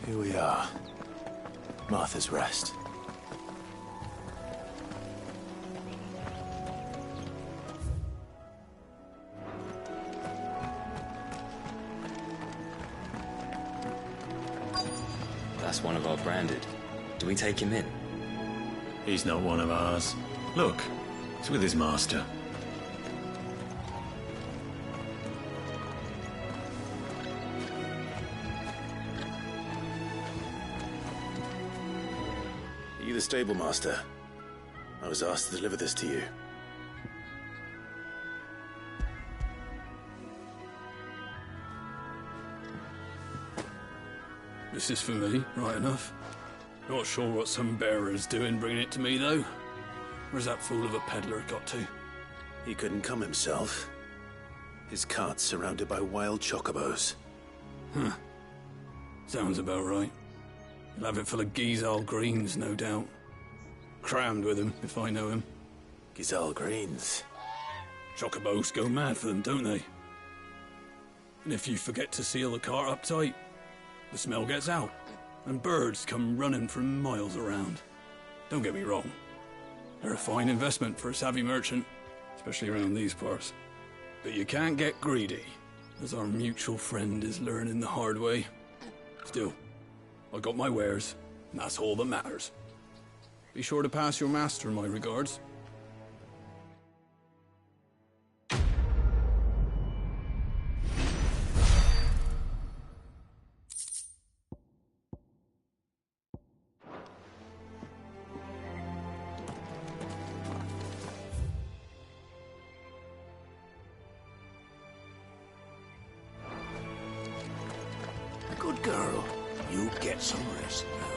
Here we are. Martha's Rest. That's one of our branded. Do we take him in? He's not one of ours. Look, he's with his master. Are you the stable master? I was asked to deliver this to you. This is for me, right enough. Not sure what some bearer's doing bringing it to me, though. Where's that fool of a peddler got to? He couldn't come himself. His cart's surrounded by wild chocobos. Huh. Sounds about right. He'll have it full of Gizal greens, no doubt. Crammed with him, if I know him. Gizal greens. Chocobos go mad for them, don't they? And if you forget to seal the cart up tight, the smell gets out, and birds come running from miles around. Don't get me wrong. They're a fine investment for a savvy merchant, especially around these parts. But you can't get greedy, as our mutual friend is learning the hard way. Still, I got my wares, and that's all that matters. Be sure to pass your master my regards. Good girl. You get some rest now.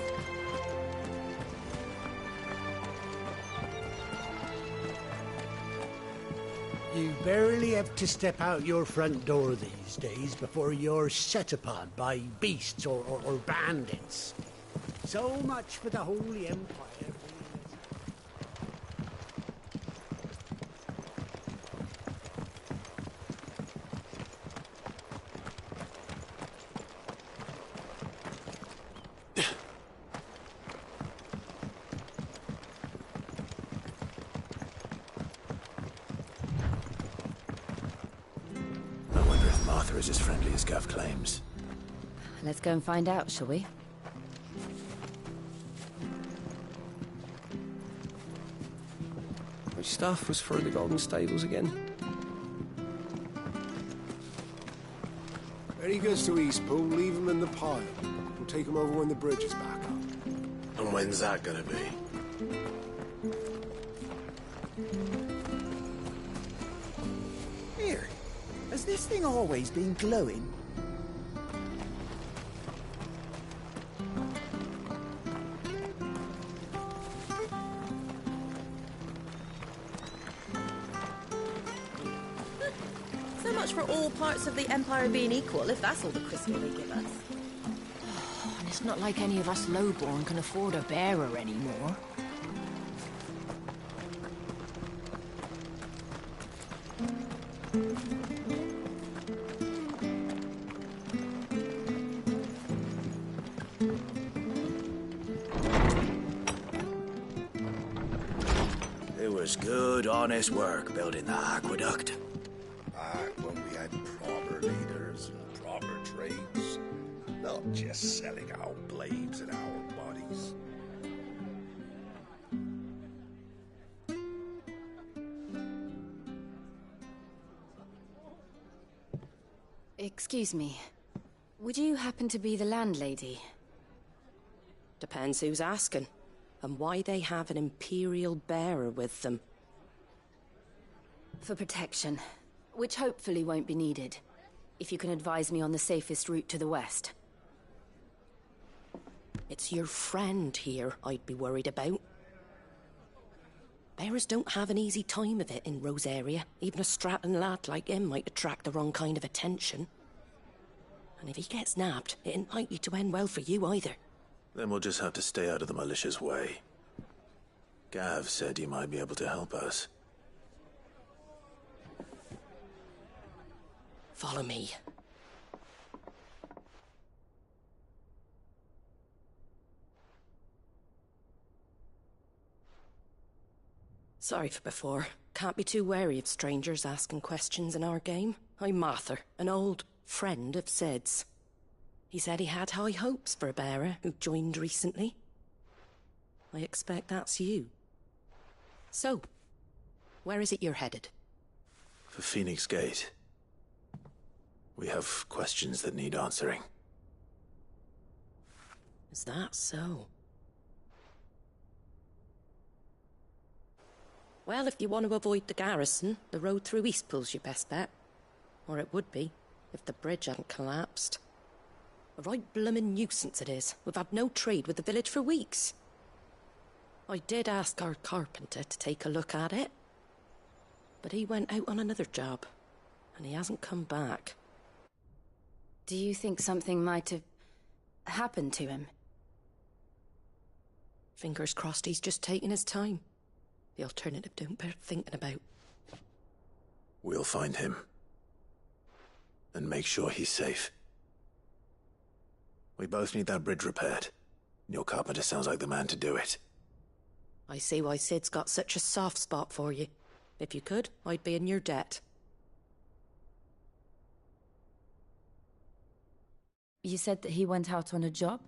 You barely have to step out your front door these days before you're set upon by beasts or bandits. So much for the Holy Empire. Is as friendly as Gav claims. Let's go and find out, shall we? Which stuff was for the Golden Stables again? When he gets to Eastpool, leave him in the pile. We'll take him over when the bridge is back up. And when's that gonna be? Here. Has this thing always been glowing? So much for all parts of the Empire being equal, if that's all the crystal they give us. And it's not like any of us lowborn can afford a bearer anymore. was good, honest work building the aqueduct. Back when we had proper leaders and proper trades, not just selling our blades and our bodies. Excuse me. Would you happen to be the landlady? Depends who's asking, and why they have an Imperial bearer with them. For protection, which hopefully won't be needed. If you can advise me on the safest route to the west. It's your friend here I'd be worried about. Bearers don't have an easy time of it in Rose area. Even a Stratton lad like him might attract the wrong kind of attention. And if he gets nabbed, it ain't likely to end well for you either. Then we'll just have to stay out of the malicious way. Gav said you might be able to help us. Follow me. Sorry for before. Can't be too wary of strangers asking questions in our game. I'm Martha, an old friend of Sid's. He said he had high hopes for a bearer who joined recently. I expect that's you. So, where is it you're headed? For Phoenix Gate. We have questions that need answering. Is that so? Well, if you want to avoid the garrison, the road through Eastpool's your best bet. Or it would be, if the bridge hadn't collapsed. A right bloomin' nuisance it is. We've had no trade with the village for weeks. I did ask our carpenter to take a look at it. But he went out on another job, and he hasn't come back. Do you think something might have happened to him? Fingers crossed he's just taking his time. The alternative don't bear thinking about. We'll find him. And make sure he's safe. We both need that bridge repaired. Your carpenter sounds like the man to do it. I see why Sid's got such a soft spot for you. If you could, I'd be in your debt. You said that he went out on a job?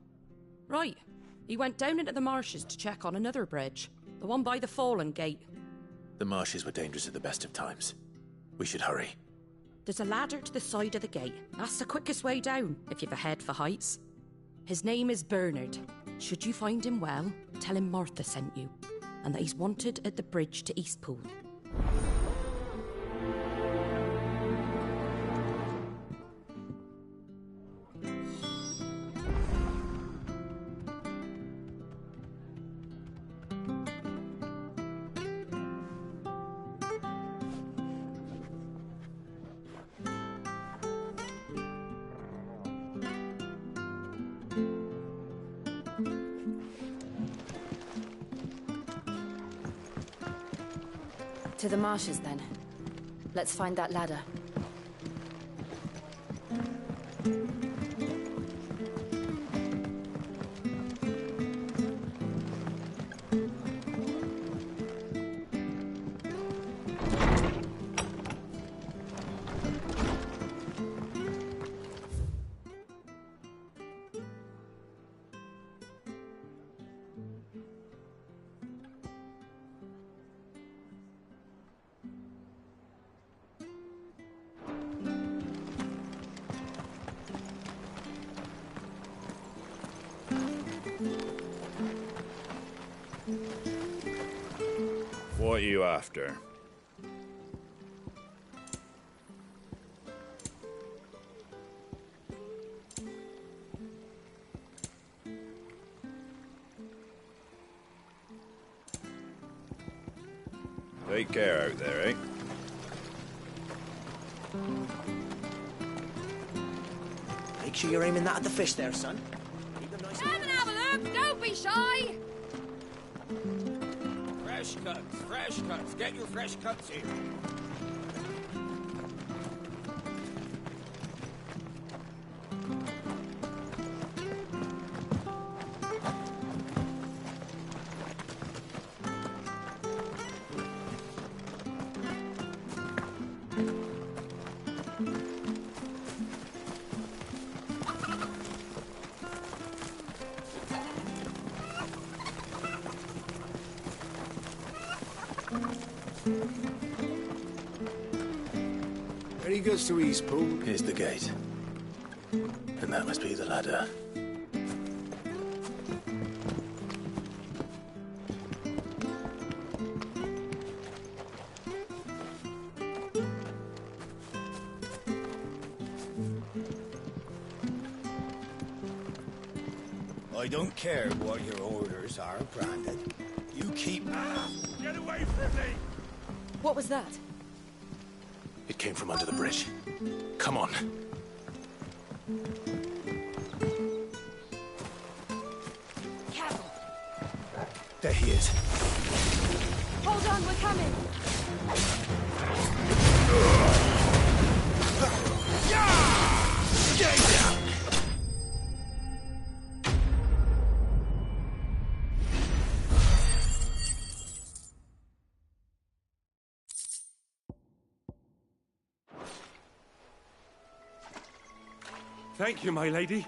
Right. He went down into the marshes to check on another bridge. The one by the Fallen Gate. The marshes were dangerous at the best of times. We should hurry. There's a ladder to the side of the gate. That's the quickest way down, if you've a head for heights. His name is Bernard. Should you find him well, tell him Martha sent you, and that he's wanted at the bridge to Eastpool. To the marshes, then. Let's find that ladder. What are you after? Take care out there, eh? Make sure you're aiming that at the fish there, son. Keep them nice. Come and have a look! Don't be shy! Fresh cuts, fresh cuts. Get your fresh cuts here. Any goods to Eastpool? Here's the gate. And that must be the ladder. I don't care what your orders are, Brandon. You keep... Get away from me! What was that? It came from under the bridge. Come on. Careful! There he is. Hold on, we're coming! Get down! Thank you, my lady.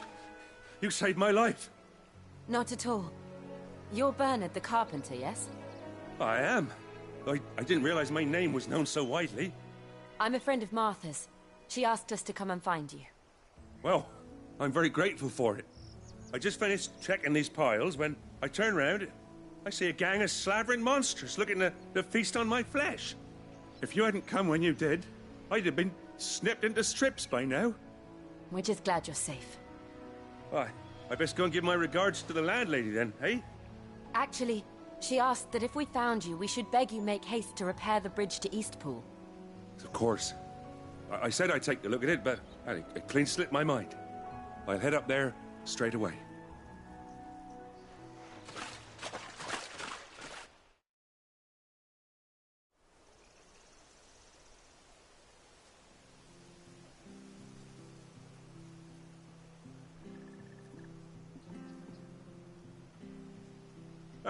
You saved my life. Not at all. You're Bernard the carpenter, yes? I am. I didn't realize my name was known so widely. I'm a friend of Martha's. She asked us to come and find you. Well, I'm very grateful for it. I just finished checking these piles when I turn round. I see a gang of slavering monsters looking to feast on my flesh. If you hadn't come when you did, I'd have been snipped into strips by now. We're just glad you're safe. Why, I best go and give my regards to the landlady then, eh? Actually, she asked that if we found you, we should beg you make haste to repair the bridge to Eastpool. Of course. I said I'd take a look at it, but it clean slipped my mind. I'll head up there straight away.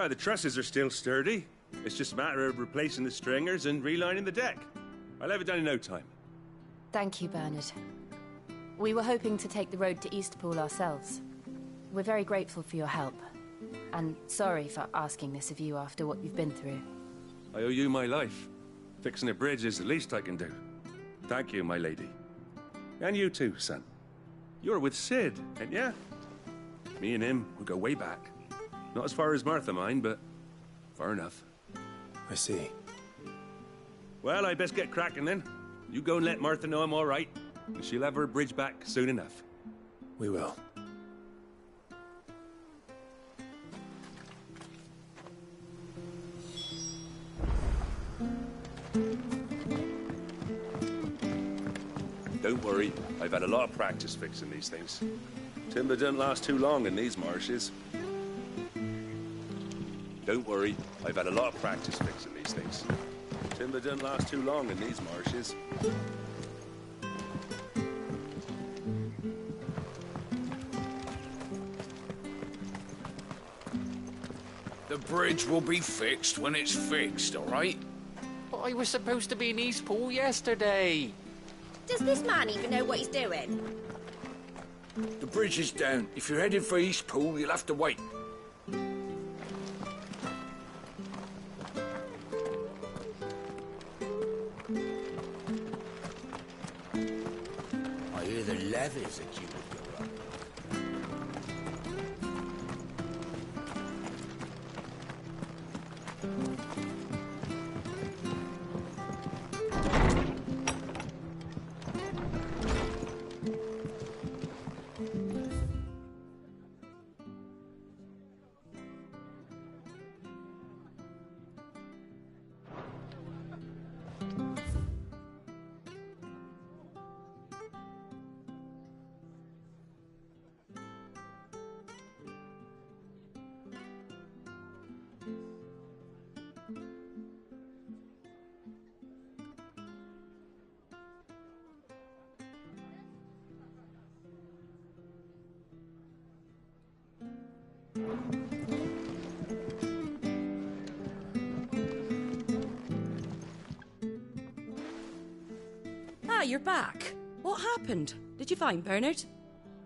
The trusses are still sturdy. It's just a matter of replacing the stringers and relining the deck. I'll have it done in no time. Thank you, Bernard. We were hoping to take the road to Eastpool ourselves. We're very grateful for your help. And sorry for asking this of you after what you've been through. I owe you my life. Fixing a bridge is the least I can do. Thank you, my lady. And you too, son. You're with Sid, ain't ya? Me and him, we go way back. Not as far as Martha, mind, but far enough. I see. Well, I best get cracking then. You go and let Martha know I'm all right, and she'll have her bridge back soon enough. We will. Don't worry, I've had a lot of practice fixing these things. Timber doesn't last too long in these marshes. Don't worry, I've had a lot of practice fixing these things. Timber doesn't last too long in these marshes. The bridge will be fixed when it's fixed, all right? But I was supposed to be in Eastpool yesterday. Does this man even know what he's doing? The bridge is down. If you're heading for Eastpool, you'll have to wait. I hear the levies that you would go up. Ah, you're back. What happened? Did you find Bernard?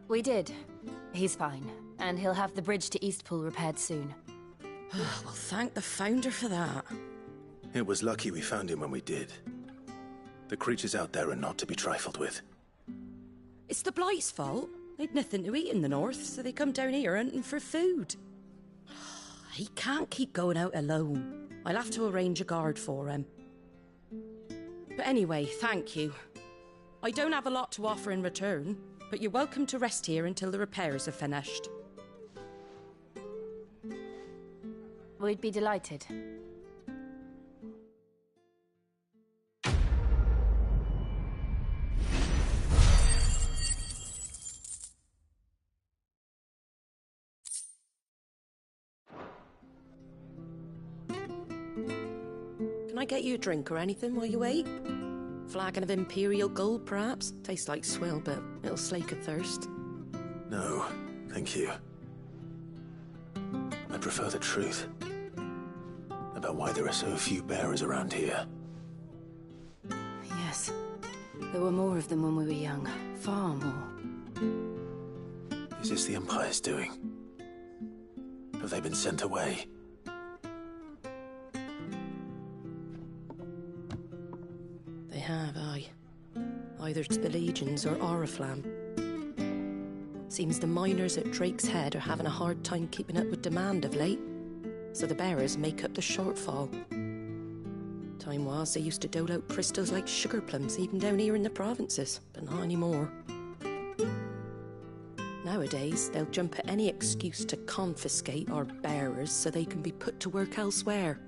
We did. He's fine, and he'll have the bridge to Eastpool repaired soon. Well, thank the Founder for that. It was lucky we found him when we did. The creatures out there are not to be trifled with. It's the Blight's fault. They'd nothing to eat in the north, so they come down here hunting for food. He can't keep going out alone. I'll have to arrange a guard for him. But anyway, thank you. I don't have a lot to offer in return, but you're welcome to rest here until the repairs are finished. We'd be delighted. Can I get you a drink or anything while you wait? Flagon of Imperial Gold, perhaps? Tastes like swill, but it'll slake a thirst. No, thank you. I prefer the truth about why there are so few bearers around here. Yes. There were more of them when we were young. Far more. Is this the Empire's doing? Have they been sent away? They have, aye. Either to the Legions or Oriflamme. Seems the miners at Drake's Head are having a hard time keeping up with demand of late, so the bearers make up the shortfall. Time was they used to dole out crystals like sugar plums even down here in the provinces, but not anymore. Nowadays, they'll jump at any excuse to confiscate our bearers so they can be put to work elsewhere.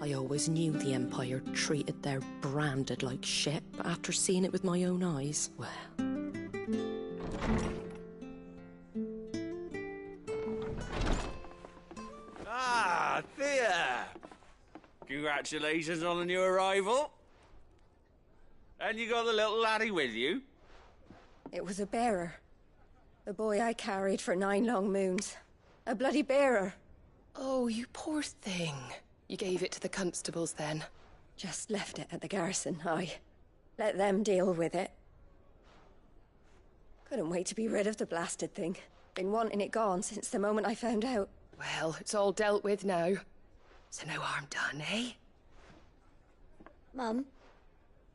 I always knew the Empire treated their branded like shit, but after seeing it with my own eyes, well... Ah, Thea! Congratulations on the new arrival. And you got the little laddie with you? It was a bearer. The boy I carried for 9 long moons. A bloody bearer. Oh, you poor thing. You gave it to the constables, then? Just left it at the garrison, aye. Let them deal with it. Couldn't wait to be rid of the blasted thing. Been wanting it gone since the moment I found out. Well, it's all dealt with now. So no harm done, eh? Mum,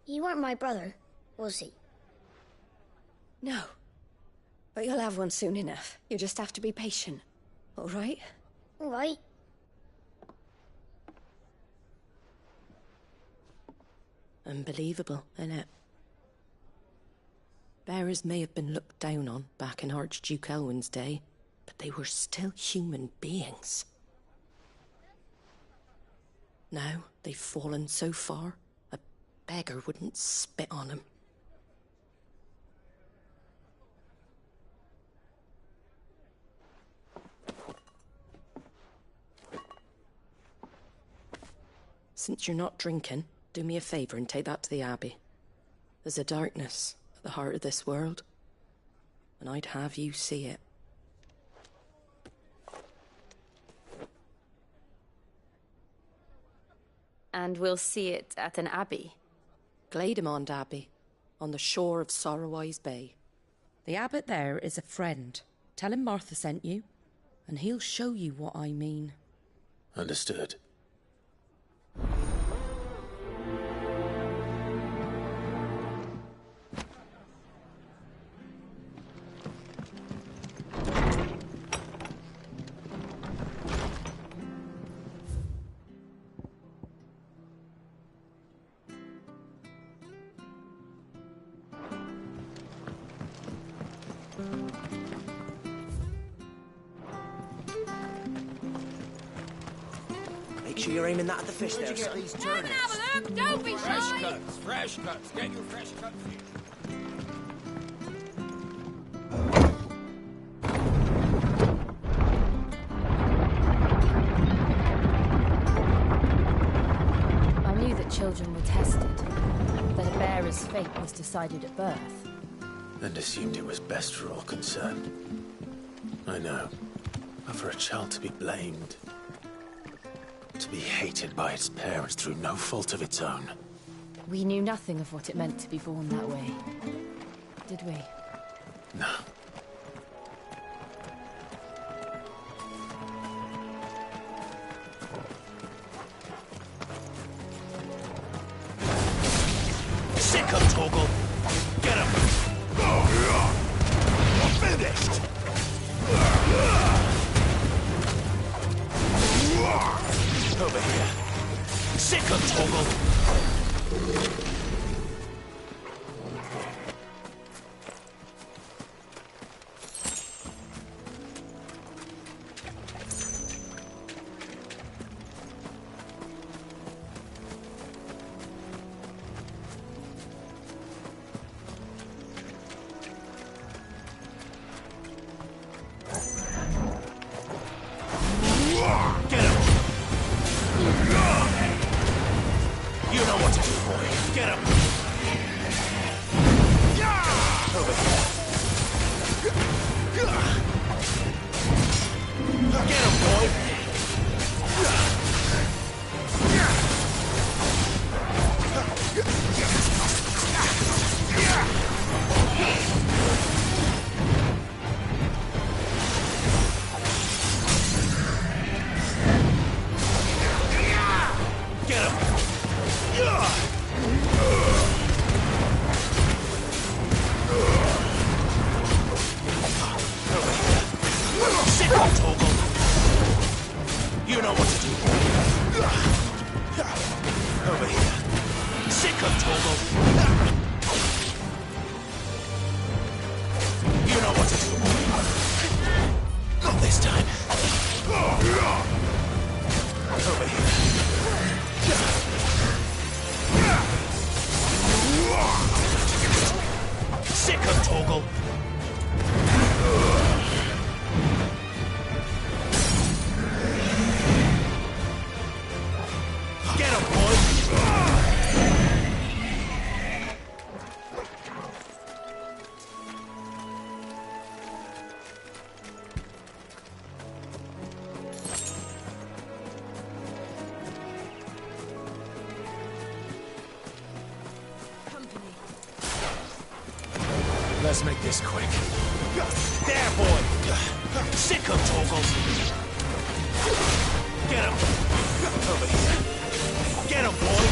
he weren't my brother, was he? No. But you'll have one soon enough. You just have to be patient. All right? All right. Unbelievable, innit? Bearers may have been looked down on back in Archduke Elwin's day, but they were still human beings. Now they've fallen so far, a beggar wouldn't spit on them. Since you're not drinking, do me a favour and take that to the Abbey. There's a darkness at the heart of this world, and I'd have you see it. And we'll see it at an abbey? Glademond Abbey, on the shore of Sorrowwise Bay. The abbot there is a friend. Tell him Martha sent you, and he'll show you what I mean. Understood. Make sure you're aiming that at the fish there, Where'd you get son. these turnips? Come and have a look, don't be shy! Fresh cuts. Get your fresh cut fish. I knew that children were tested, that a bearer's fate was decided at birth. And assumed it was best for all concerned. I know. But for a child to be blamed, to be hated by its parents through no fault of its own. We knew nothing of what it meant to be born that way, did we? No. Sick of Toggle. Get him. Finished. Over here. Sick of Toggle. Get him! You know what to do, boy. Get him! Over here. Get him, boy! Get him! Sick of Toggle! You know what to do, boy. Over here. Sick of Toggle! You know what to do, boy. Not this time. Over here. Sick of Toggle! Get him, boy! Let's make this quick. There, boy! Sick of Toggle! Get him! Over here. Get him, boy!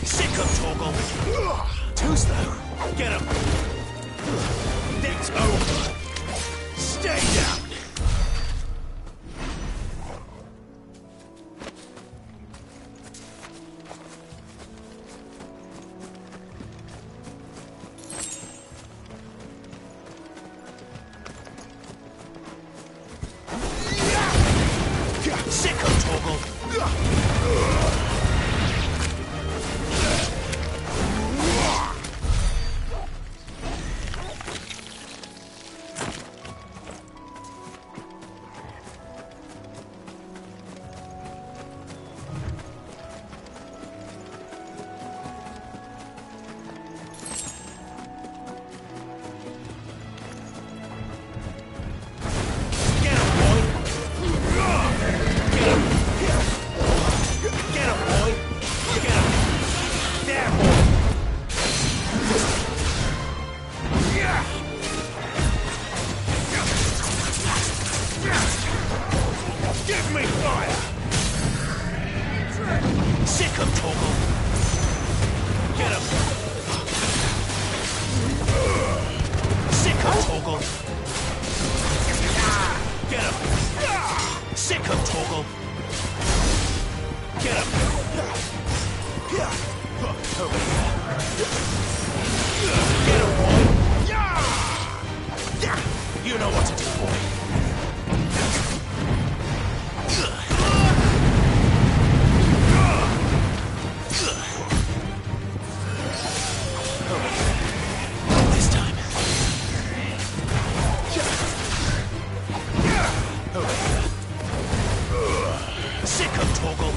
Sick of Toggle! Too slow. Get him! It's over! Stay down! Sick of Toggle! Get him, boy! Get him! Get him, boy! Get him! There, boy! Give me fire! Sick of Toggle! Get him! Sick of Toggle! Get him! Sick of Toggle! Get him! Over here! Get him, boy! You know what to do, boy! Over here. This time. Over here. Sick of Toggle!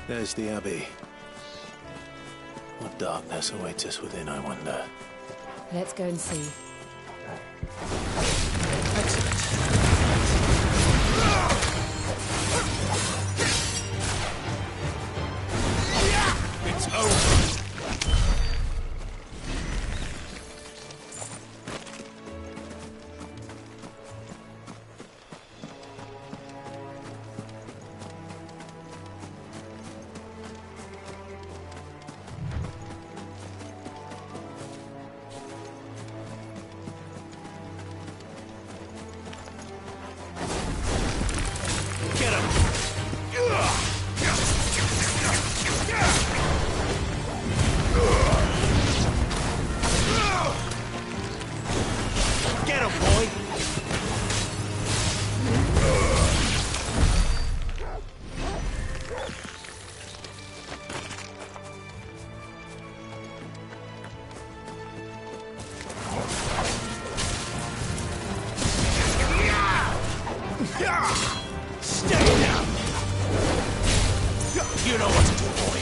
There's the Abbey. What darkness awaits us within, I wonder? Let's go and see. It's over! Stay down! You know what to do, boy.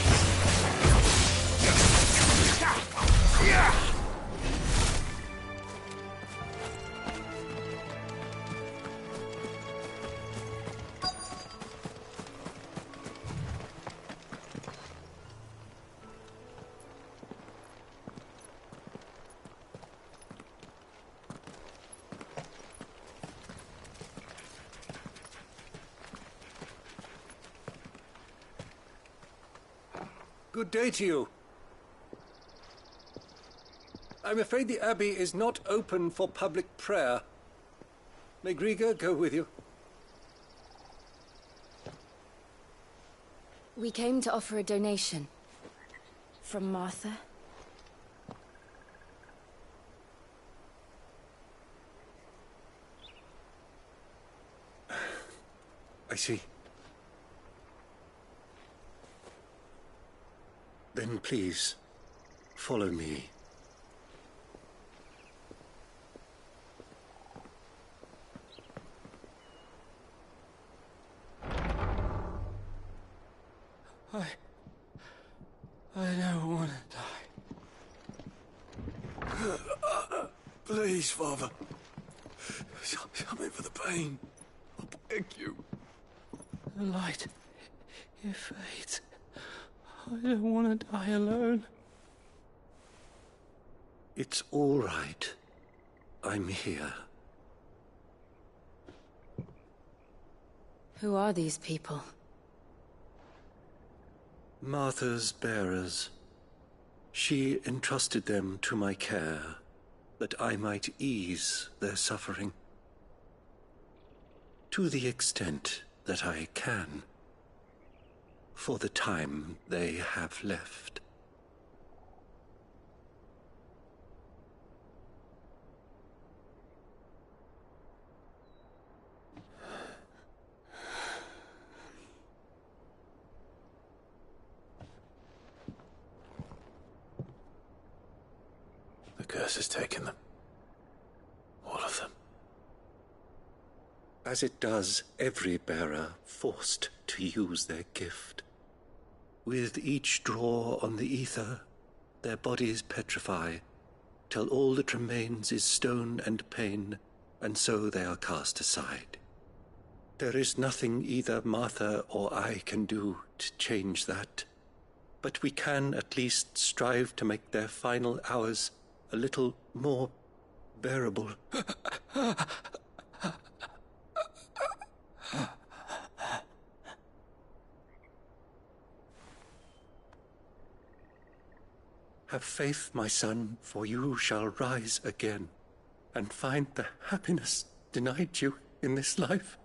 Good day to you. I'm afraid the Abbey is not open for public prayer. May Griga go with you? We came to offer a donation. From Martha. I see. Then please, follow me. I don't want to die. Please, Father. Show me for the pain. I beg you. The light, it fades. I don't want to die alone. It's all right. I'm here. Who are these people? Martha's bearers. She entrusted them to my care, that I might ease their suffering. To the extent that I can, for the time they have left. The curse has taken them. All of them. As it does every bearer forced to use their gift. With each draw on the ether, their bodies petrify, till all that remains is stone and pain, and so they are cast aside. There is nothing either Martha or I can do to change that, but we can at least strive to make their final hours a little more bearable. Have faith, my son, for you shall rise again, and find the happiness denied you in this life.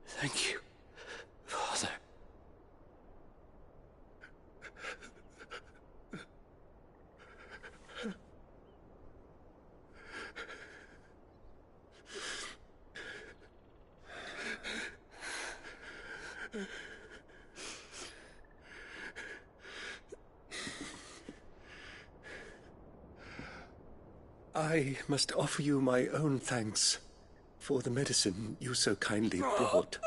Thank you, Father. I must offer you my own thanks for the medicine you so kindly brought.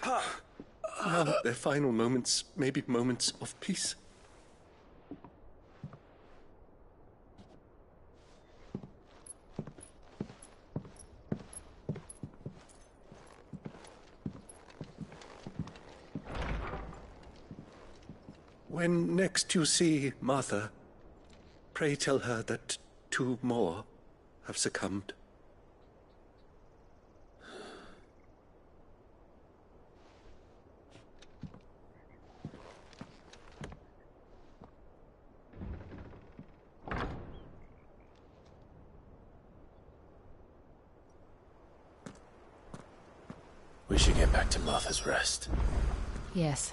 Now their final moments may be moments of peace. When next you see Martha, pray tell her that 2 more have succumbed. We should get back to Martha's Rest. Yes,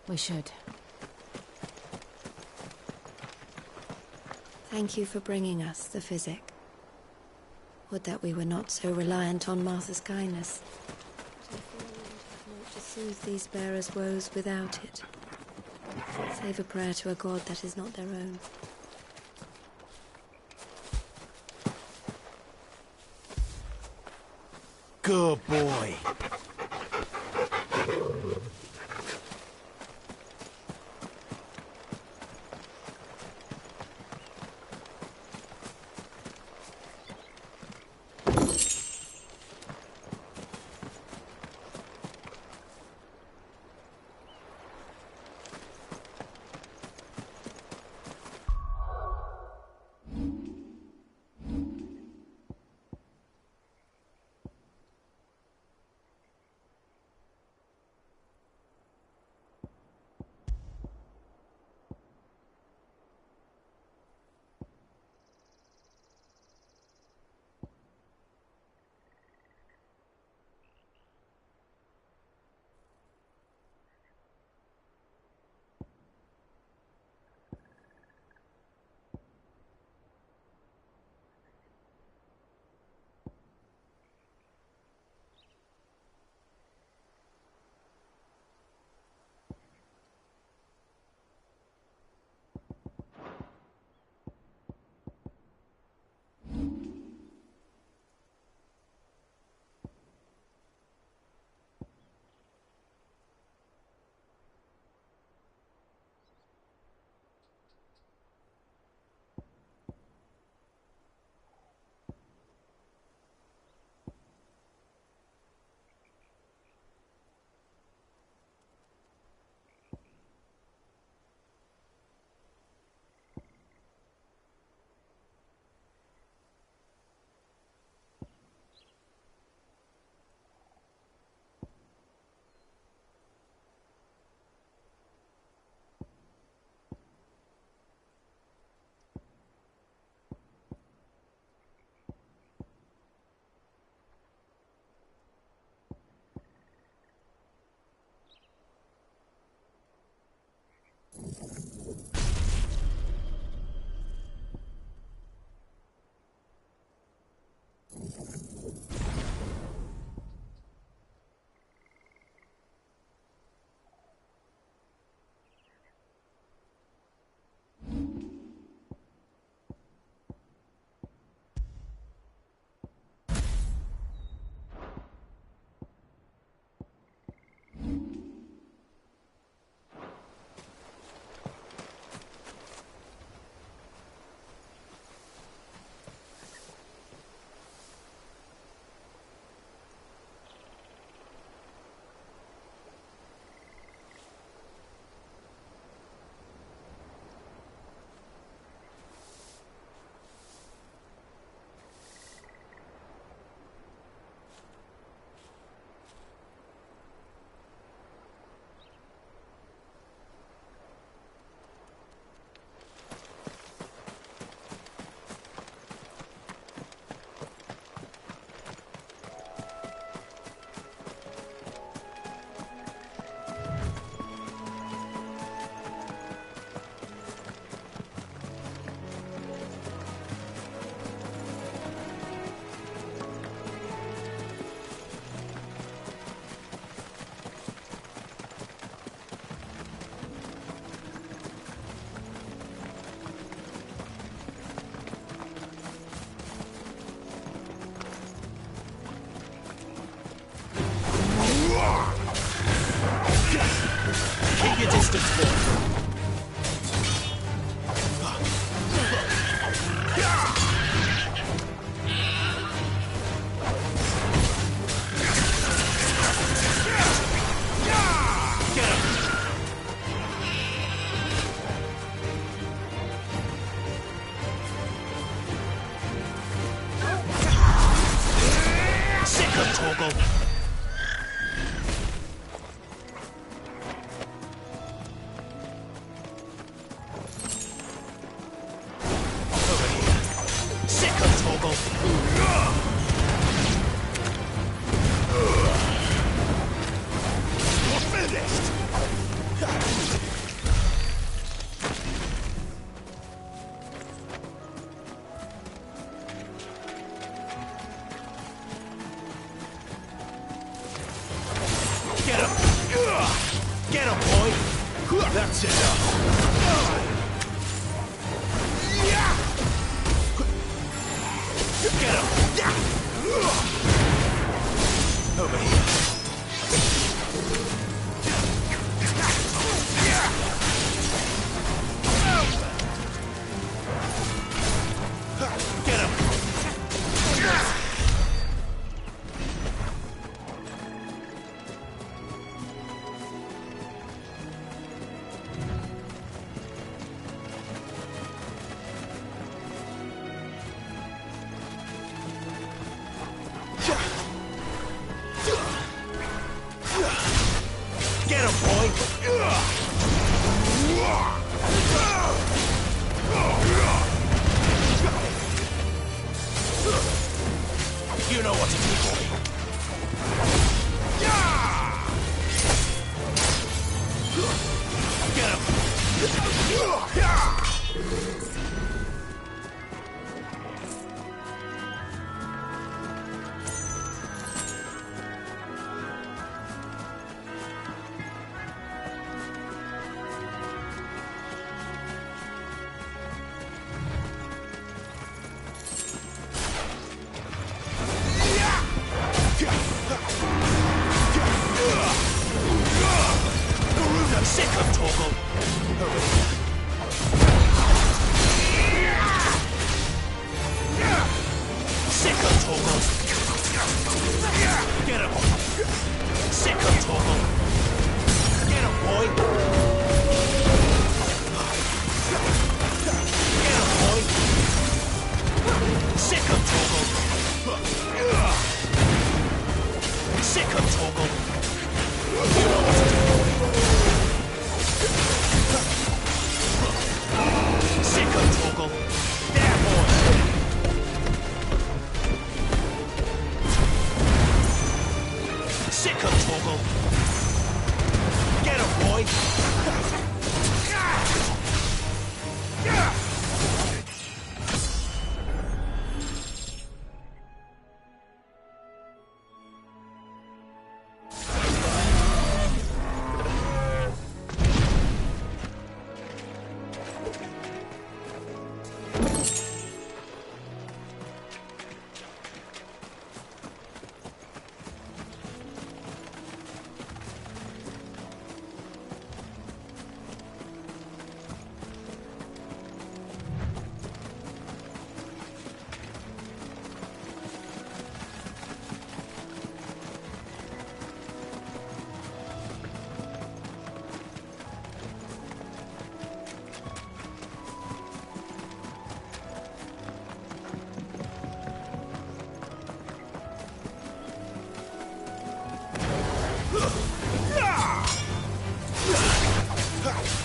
we should. Thank you for bringing us the physic. Would that we were not so reliant on Martha's kindness. But I fear we would have naught to soothe these bearers' woes without it. Save a prayer to a god that is not their own. Good boy. of Torgal. Over here. Sick of Torgal. You're finished. Get him! Get him, boy! That's enough! Get him! Over here. Get him! Get him, boy! You know what to do, boy. Get him! I'm sick of Torgal. Sick of Torgal. Get him. Sick of Torgal. Get him, boy. Get him, boy. Sick of Torgal. Sick of Torgal. You know what to do. Sick of Torgal. There, boy. Sick of Torgal. Get him, boy.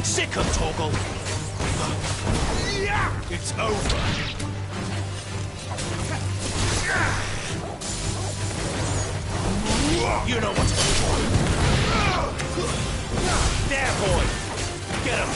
Sick of Torgal. It's over. You know what to do. There, boy. Get him.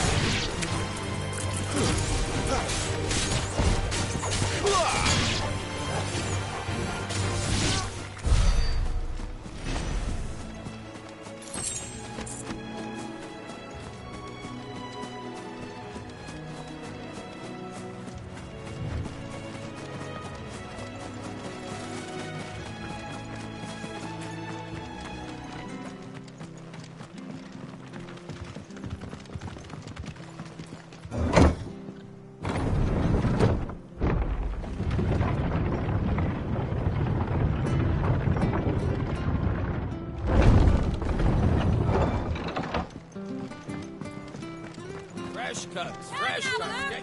Fresh cuts.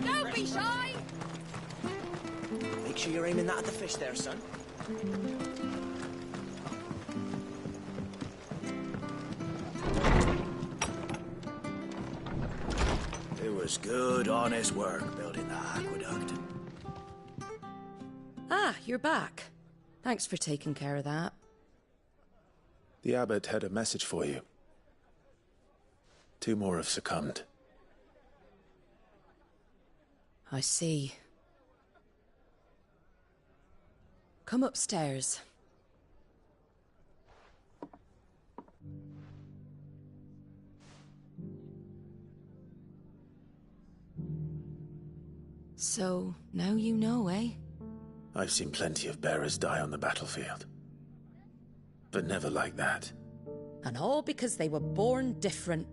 Don't be shy. Make sure you're aiming that at the fish there, son. was good, honest work building that aqueduct. Ah, you're back. Thanks for taking care of that. The abbot had a message for you. 2 more have succumbed. I see. Come upstairs. So, now you know, eh? I've seen plenty of bearers die on the battlefield. But never like that. And all because they were born different.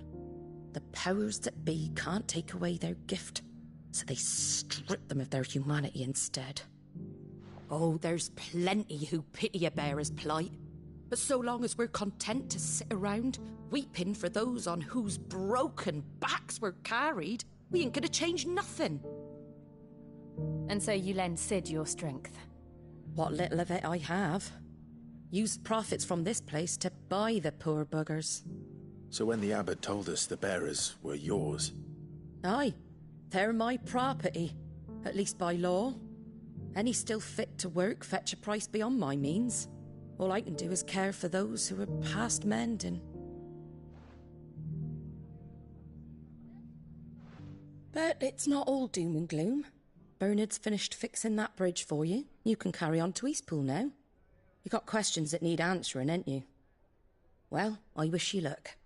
The powers that be can't take away their gift, so they strip them of their humanity instead. Oh, there's plenty who pity a bearer's plight. But so long as we're content to sit around, weeping for those on whose broken backs we're carried, we ain't gonna change nothing. And so you lend Sid your strength? What little of it I have. Used profits from this place to buy the poor buggers. So when the abbot told us the bearers were yours... Aye, they're my property, at least by law. Any still fit to work fetch a price beyond my means. All I can do is care for those who are past mending. But it's not all doom and gloom. Bernard's finished fixing that bridge for you. You can carry on to Eastpool now. You got questions that need answering, ain't you? Well, I wish you luck.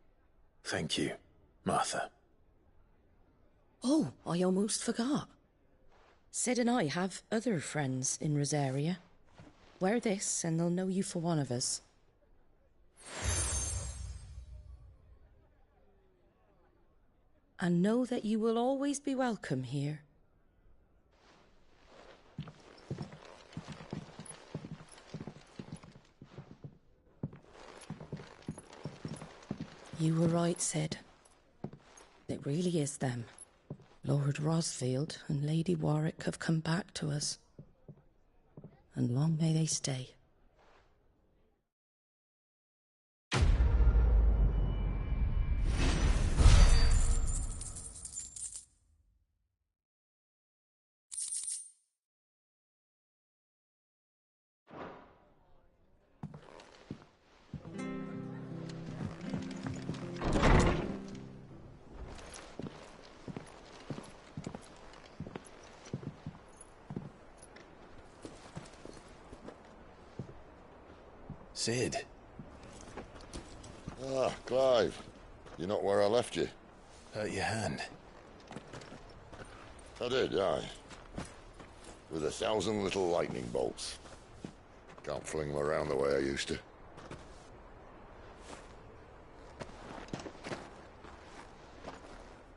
Thank you, Martha. Oh, I almost forgot. Sid and I have other friends in Rosaria. Wear this and they'll know you for one of us. And know that you will always be welcome here. You were right, Sid. It really is them. Lord Rosfield and Lady Warwick have come back to us. And long may they stay. Sid. Ah, Clive. You're not where I left you. Hurt your hand. I did, aye. With 1,000 little lightning bolts. Can't fling them around the way I used to.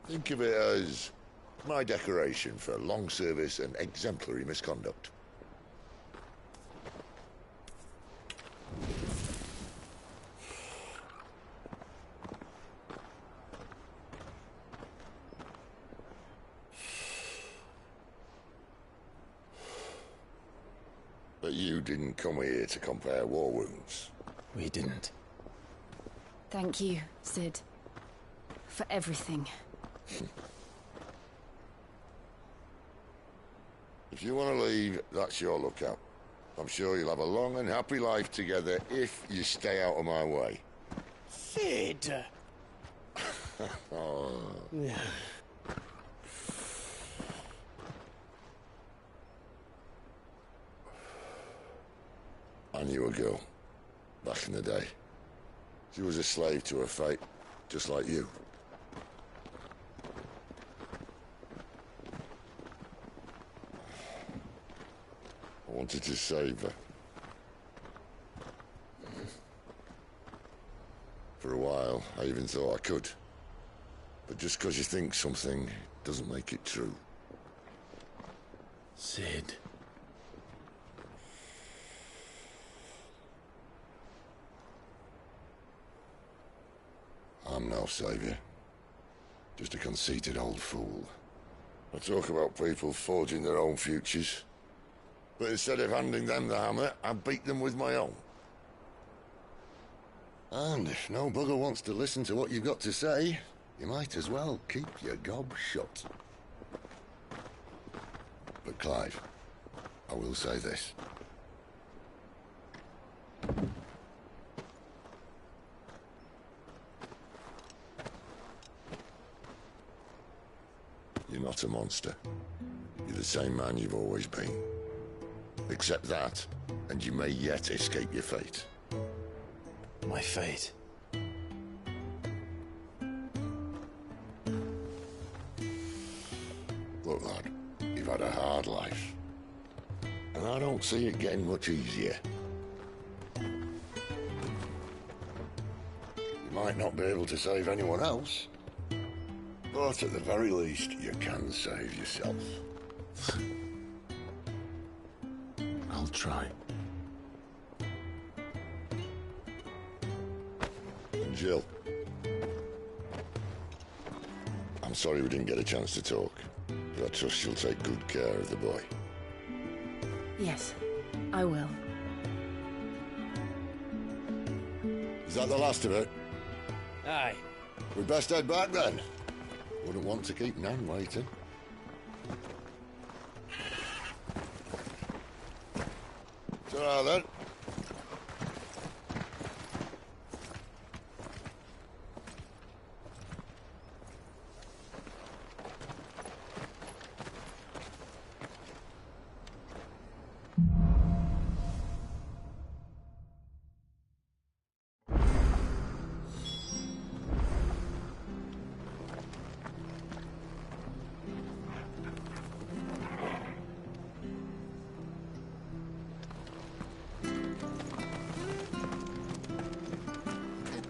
Think of it as my decoration for long service and exemplary misconduct. But you didn't come here to compare war wounds. We didn't. Thank you, Sid. For everything. If you want to leave, that's your lookout. I'm sure you'll have a long and happy life together if you stay out of my way. Sid! Oh. Yeah. I knew a girl, back in the day. She was a slave to her fate, just like you. I wanted to save her. For a while, I even thought I could. But just because you think something doesn't make it true. Sid. I'm no savior. Just a conceited old fool. I talk about people forging their own futures. But instead of handing them the hammer, I beat them with my own. And if no bugger wants to listen to what you've got to say, you might as well keep your gob shut. But Clive, I will say this. You're not a monster. You're the same man you've always been. Accept that, and you may yet escape your fate. My fate? Look, lad, you've had a hard life. And I don't see it getting much easier. You might not be able to save anyone else, but at the very least, you can save yourself. I'll try. And Jill, I'm sorry we didn't get a chance to talk, but I trust she'll take good care of the boy. Yes, I will. Is that the last of it? Aye. We'd best head back then. Wouldn't want to keep Nan waiting. Ta-ra then.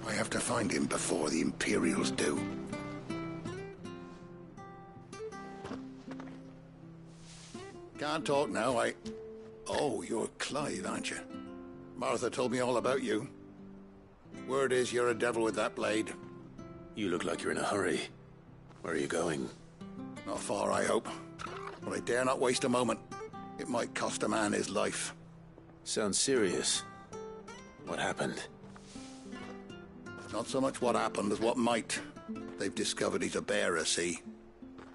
I have to find him before the Imperials do. Can't talk now, Oh, you're Clive, aren't you? Martha told me all about you. Word is you're a devil with that blade. You look like you're in a hurry. Where are you going? Not far, I hope. But I dare not waste a moment. It might cost a man his life. Sounds serious. What happened? Not so much what happened as what might. They've discovered he's a bearer, see?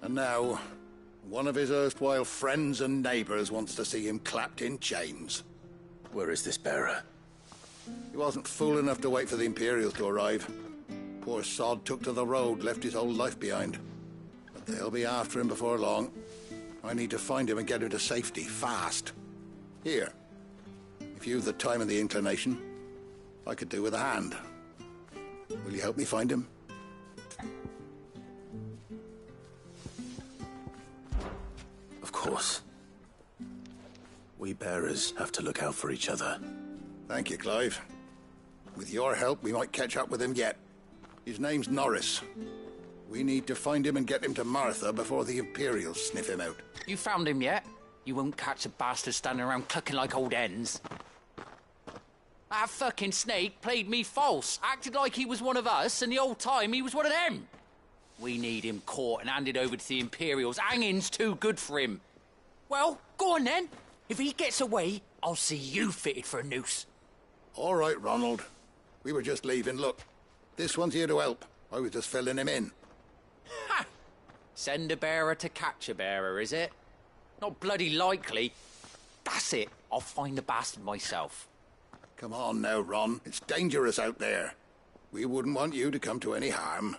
And now, one of his erstwhile friends and neighbors wants to see him clapped in chains. Where is this bearer? He wasn't fool enough to wait for the Imperials to arrive. Poor sod took to the road, left his whole life behind. But they'll be after him before long. I need to find him and get him to safety, fast. Here. If you've the time and the inclination, I could do with a hand. Will you help me find him? Of course. We bearers have to look out for each other. Thank you, Clive. With your help, we might catch up with him yet. His name's Norris. We need to find him and get him to Martha before the Imperials sniff him out. You found him yet? You won't catch a bastard standing around clucking like old hens. That fucking snake played me false, acted like he was one of us, and the whole time he was one of them. We need him caught and handed over to the Imperials. Hanging's too good for him. Well, go on then. If he gets away, I'll see you fitted for a noose. All right, Ronald. We were just leaving. Look, this one's here to help. I was just filling him in. Ha! Send a bearer to catch a bearer, is it? Not bloody likely. That's it. I'll find the bastard myself. Come on now, Ron. It's dangerous out there. We wouldn't want you to come to any harm.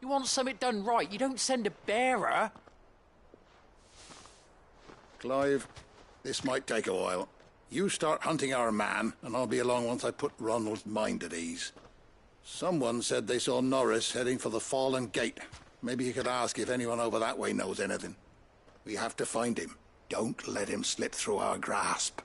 You want something done right, you don't send a bearer. Clive, this might take a while. You start hunting our man, and I'll be along once I put Ronald's mind at ease. Someone said they saw Norris heading for the Fallen Gate. Maybe you could ask if anyone over that way knows anything. We have to find him. Don't let him slip through our grasp.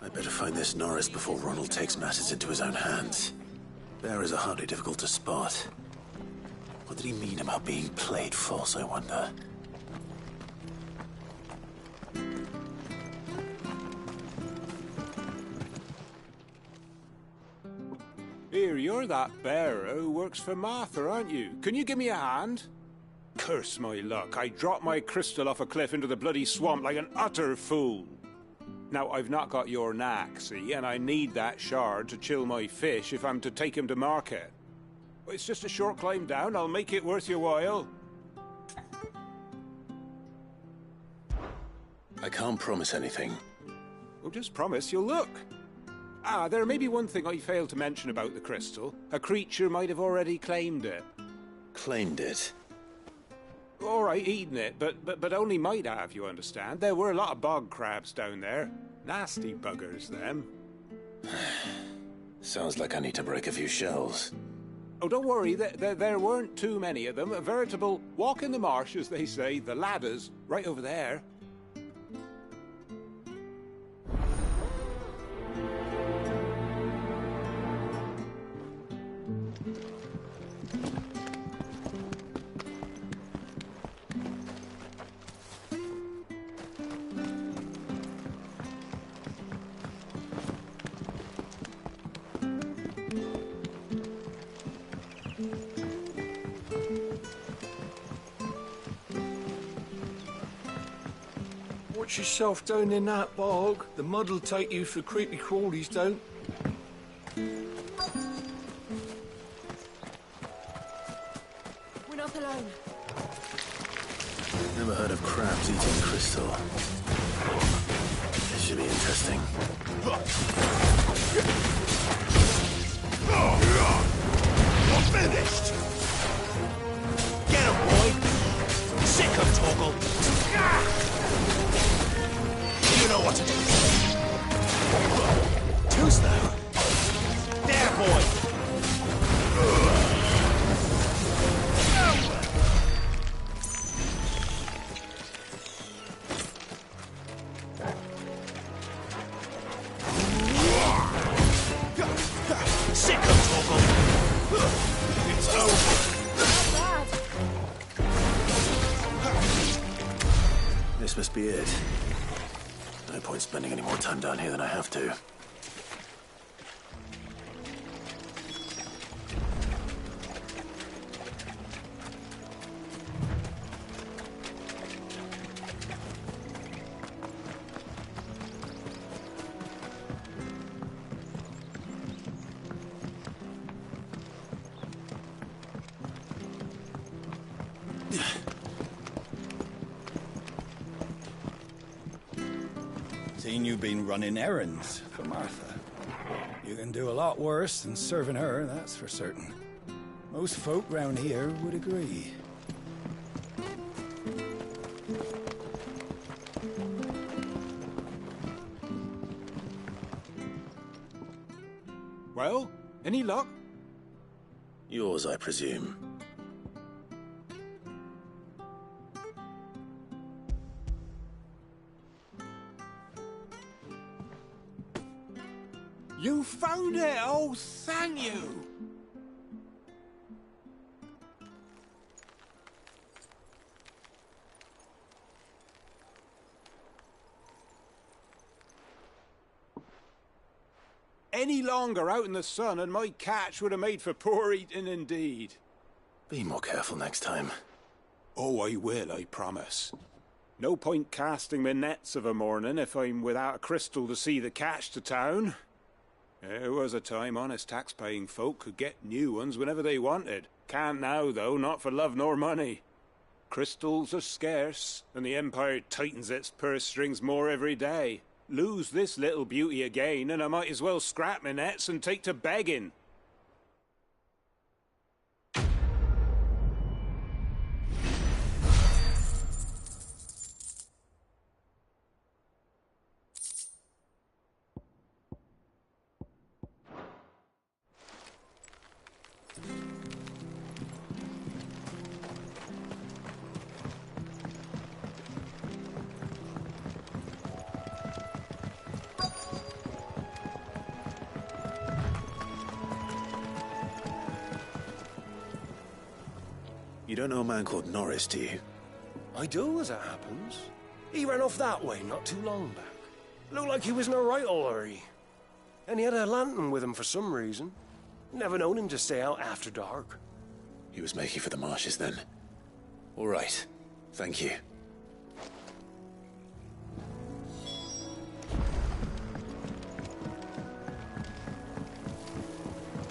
I better find this Norris before Ronald takes matters into his own hands. Bearers are hardly difficult to spot. What did he mean about being played false, I wonder? Here, you're that bearer who works for Martha, aren't you? Can you give me a hand? Curse my luck, I dropped my crystal off a cliff into the bloody swamp like an utter fool. Now, I've not got your knack, see, and I need that shard to chill my fish if I'm to take him to market. It's just a short climb down. I'll make it worth your while. I can't promise anything. Well, just promise you'll look. Ah, there may be one thing I failed to mention about the crystal. A creature might have already claimed it. Claimed it? All right, eaten it, but only might have, you understand. There were a lot of bog crabs down there. Nasty buggers, them. Sounds like I need to break a few shells. Oh, don't worry, there weren't too many of them. A veritable walk in the marsh, as they say. The ladders, right over there. Watch yourself down in that bog. The mud'll take you for creepy crawlies, don't. We're not alone. Never heard of crabs eating crystal. This should be interesting. You're finished! Get him, boy! Sick of Toggle! You know what to do. Too slow. There, boy! Sick of Toggle! It's over! This must be it. No point spending any more time down here than I have to. Seen you've been running errands for Martha. You can do a lot worse than serving her, that's for certain. Most folk round here would agree. Well, any luck? Yours, I presume. You found it! Oh, thank you! Any longer out in the sun and my catch would have made for poor eating indeed. Be more careful next time. Oh, I will, I promise. No point casting my nets of a morning if I'm without a crystal to see the catch to town. There was a time honest tax-paying folk could get new ones whenever they wanted. Can't now, though, not for love nor money. Crystals are scarce, and the Empire tightens its purse strings more every day. Lose this little beauty again, and I might as well scrap my nets and take to begging. You don't know a man called Norris, do you? I do, as it happens. He ran off that way not too long back. Looked like he was in a right old hurry. And he had a lantern with him for some reason. Never known him to stay out after dark. He was making for the marshes then. All right. Thank you.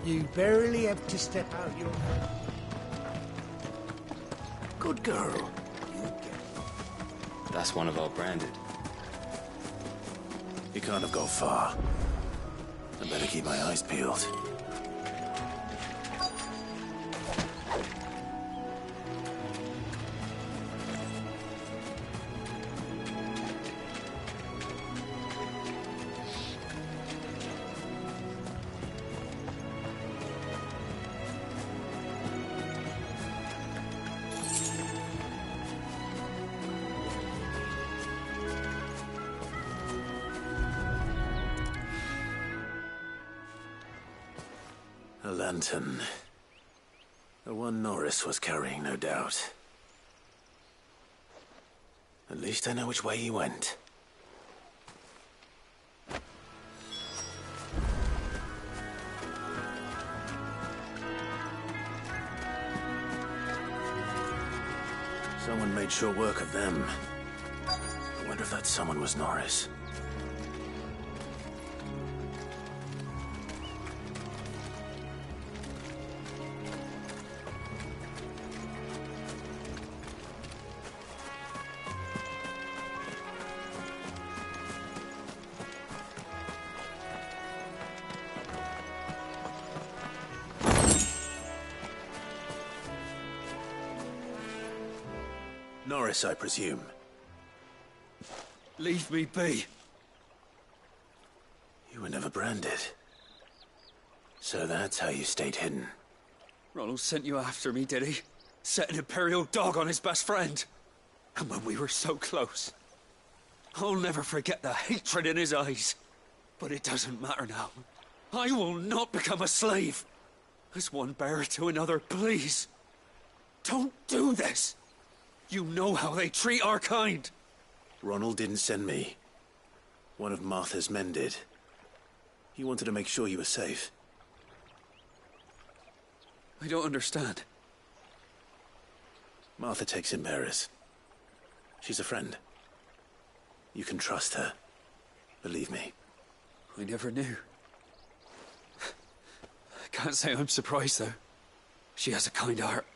You barely have to step out your... Good girl. That's one of our branded. You can't have gone far. I better keep my eyes peeled. A lantern. The one Norris was carrying, no doubt. At least I know which way he went. Someone made short work of them. I wonder if that someone was Norris. Norris, I presume. Leave me be. You were never branded. So that's how you stayed hidden. Ronald sent you after me, did he? Set an Imperial dog on his best friend. And when we were so close. I'll never forget the hatred in his eyes. But it doesn't matter now. I will not become a slave. As one bearer to another, please. Don't do this. You know how they treat our kind. Ronald didn't send me. One of Martha's men did. He wanted to make sure you were safe. I don't understand. Martha takes in bearers. She's a friend. You can trust her. Believe me. I never knew. I can't say I'm surprised, though. She has a kind heart.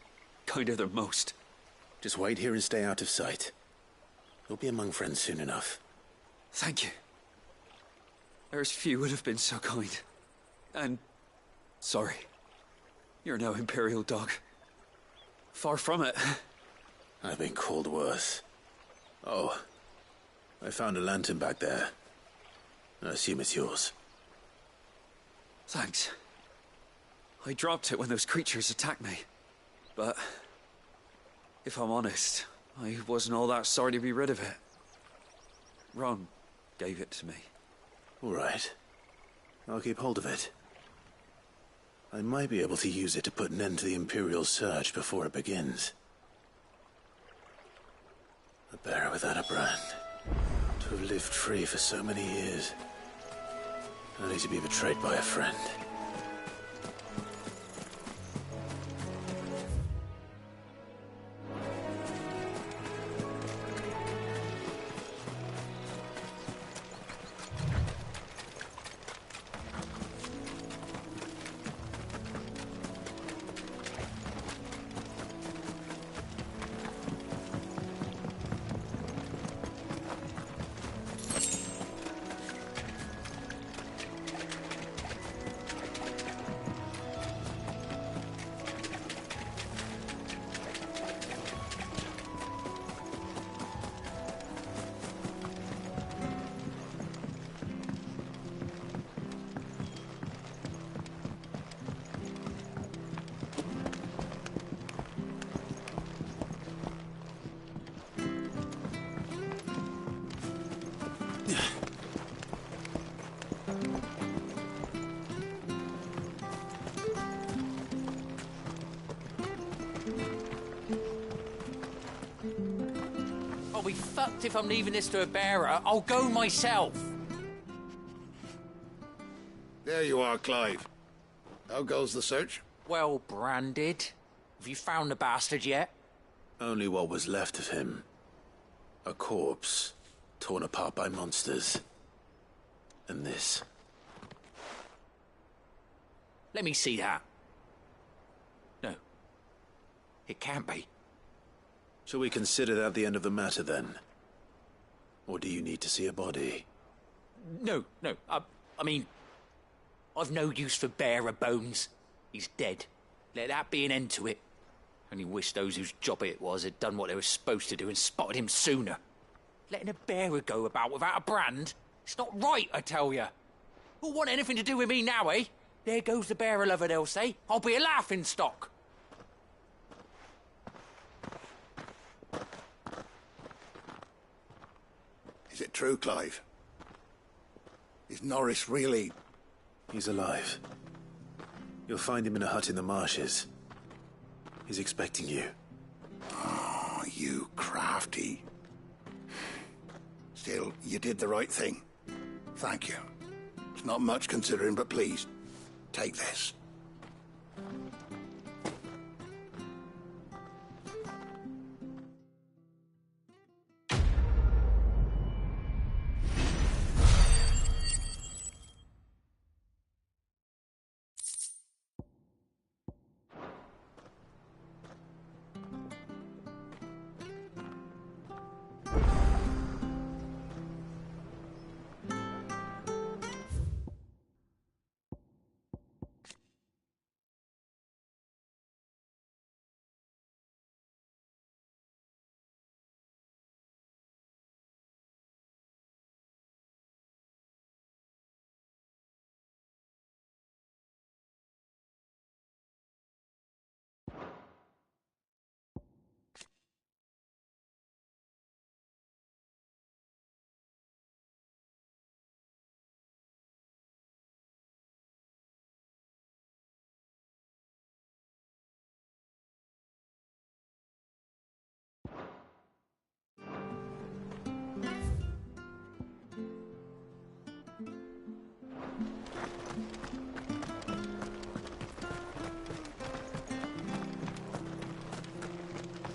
Kinder than most. Just wait here and stay out of sight. You'll be among friends soon enough. Thank you. There's few would have been so kind. And... sorry. You're no Imperial dog. Far from it. I've been called worse. Oh. I found a lantern back there. I assume it's yours. Thanks. I dropped it when those creatures attacked me. But... if I'm honest, I wasn't all that sorry to be rid of it. Ron gave it to me. All right. I'll keep hold of it. I might be able to use it to put an end to the Imperial surge before it begins. A bearer without a brand. To have lived free for so many years. Only to be betrayed by a friend. I'll be fucked if I'm leaving this to a bearer. I'll go myself. There you are, Clive. How goes the search? Well branded. Have you found the bastard yet? Only what was left of him. A corpse, torn apart by monsters. And this. Let me see that. No. It can't be. Shall we consider that the end of the matter, then? Or do you need to see a body? No. I mean, I've no use for bearer bones. He's dead. Let that be an end to it. Only wish those whose job it was had done what they were supposed to do and spotted him sooner. Letting a bearer go about without a brand? It's not right, I tell you. Who'll want anything to do with me now, eh? There goes the bearer lover, they'll say. I'll be a laughing stock. Is it true, Clive? Is Norris really... He's alive. You'll find him in a hut in the marshes. He's expecting you. Oh, you crafty. Still, you did the right thing. Thank you. It's not much considering, but please, take this.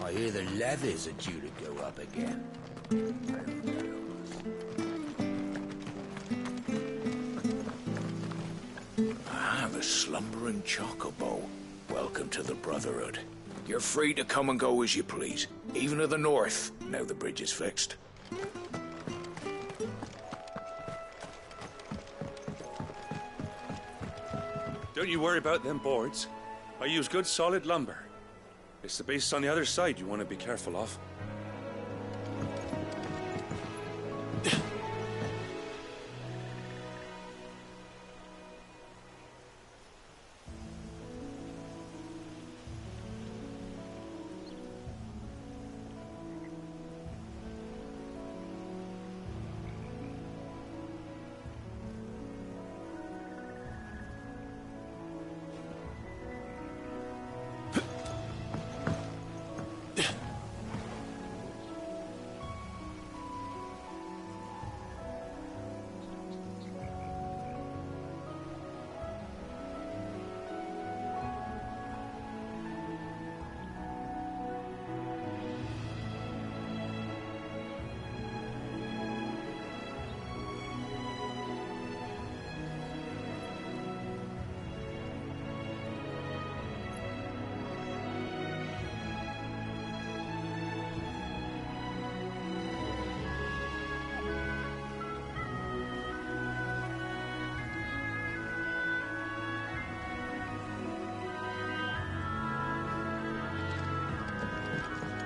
I hear the levies are due to go up again. I'm a slumbering chocobo. Welcome to the Brotherhood. You're free to come and go as you please, even to the north, now the bridge is fixed. Don't you worry about them boards. I use good solid lumber. It's the beasts on the other side you want to be careful of.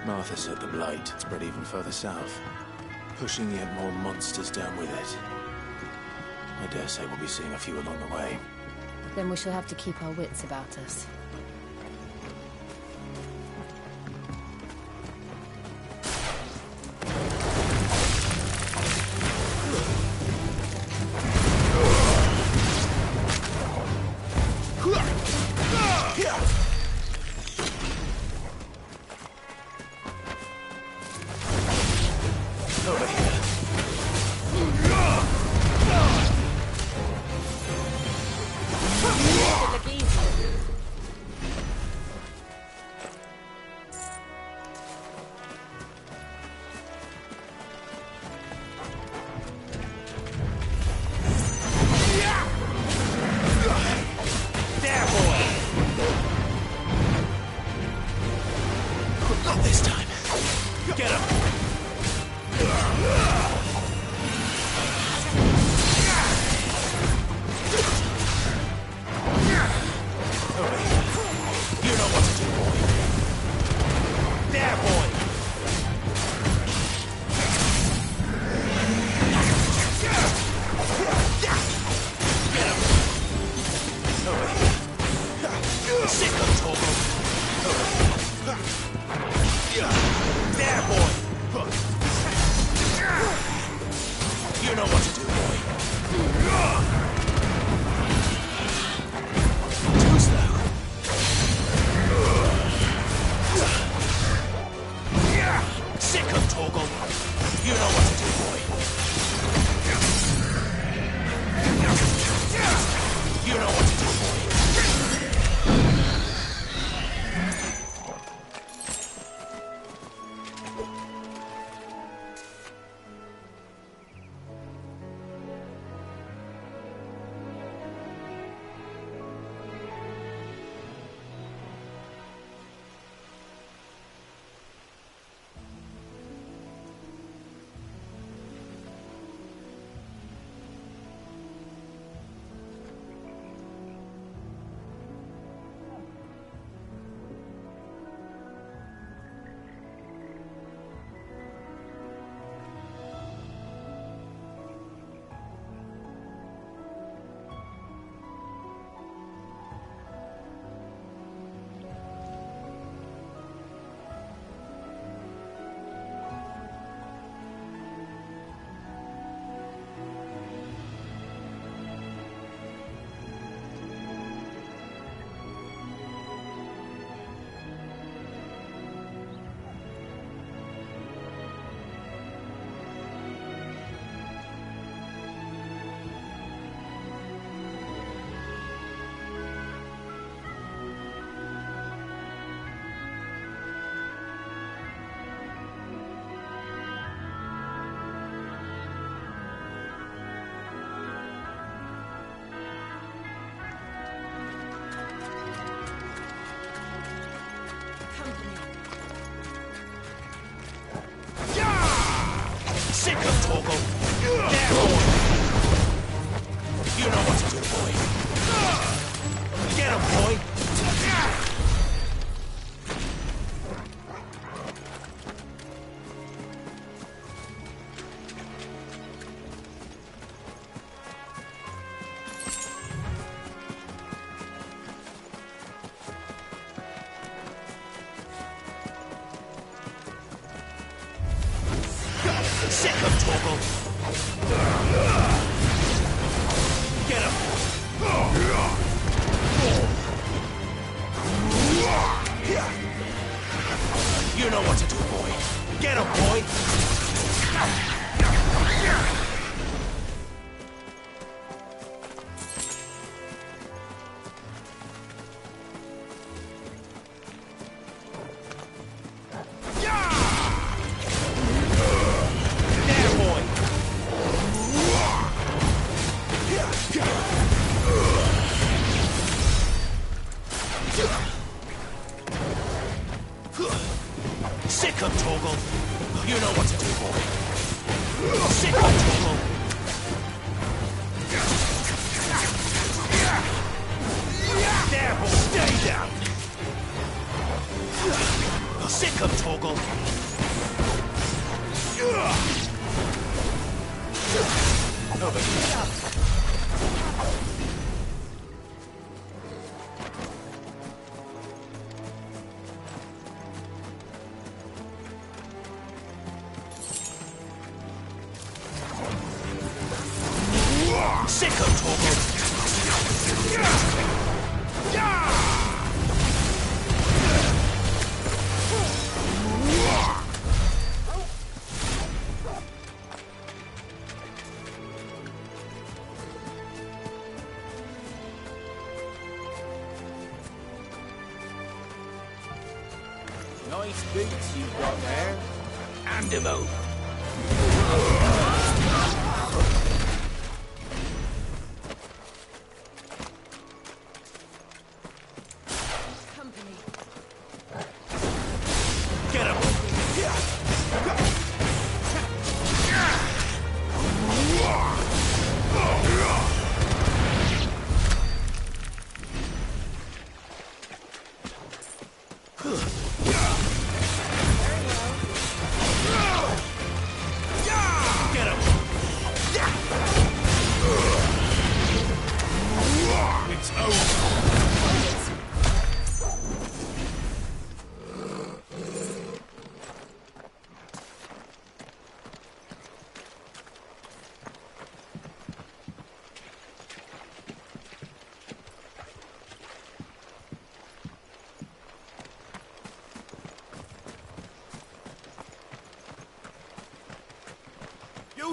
Martha said the blight had spread even further south, pushing yet more monsters down with it. I dare say we'll be seeing a few along the way. Then we shall have to keep our wits about us. There, Sick of Torgal. There, boy. You know what to do, boy. Get him, boy. Sick of Torgal. Get him. You know what to do, boy. Get him, boy. Sick of Torgal. You know what to do, boy. Sick of Torgal. There, boy. Stay down. Sick of Torgal. Over here. Sick of Torgal. Nice boots you've got there. Hand him over.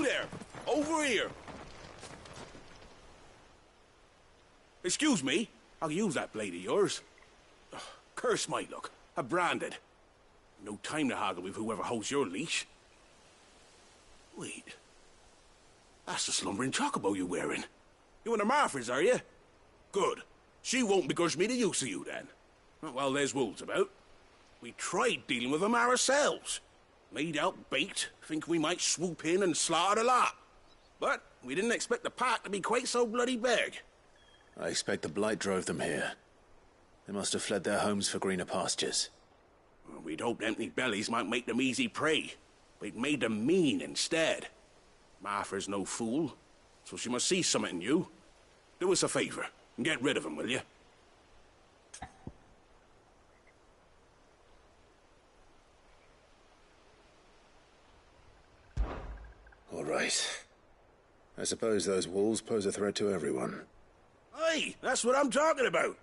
You there! Over here! Excuse me? I'll use that blade of yours. Ugh, curse my luck. I'm branded. No time to haggle with whoever holds your leash. Wait. That's the slumbering chocobo you're wearing. You and the Marfors, are you? Good. She won't begrudge me the use of you, then. Not while there's wolves about. We tried dealing with them ourselves. Laid out bait, think we might swoop in and slaughter the lot. But we didn't expect the pack to be quite so bloody big. I expect the blight drove them here. They must have fled their homes for greener pastures. Well, we'd hoped empty bellies might make them easy prey, but it made them mean instead. Martha's no fool, so she must see something in you. Do us a favor and get rid of them, will you? All right. I suppose those wolves pose a threat to everyone. Aye, that's what I'm talking about.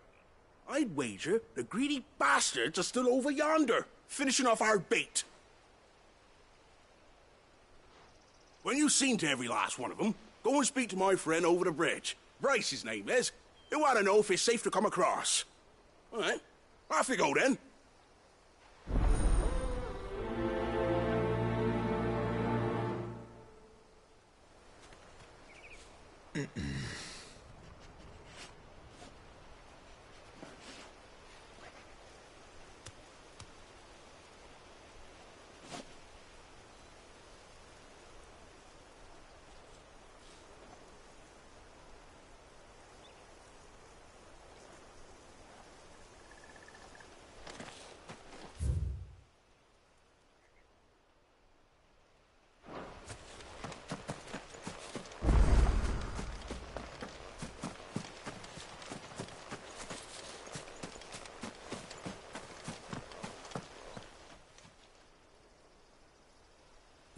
I'd wager the greedy bastards are still over yonder, finishing off our bait. When you've seen to every last one of them, go and speak to my friend over the bridge. Bryce, his name is. He'll want to know if it's safe to come across. All right, off you go then.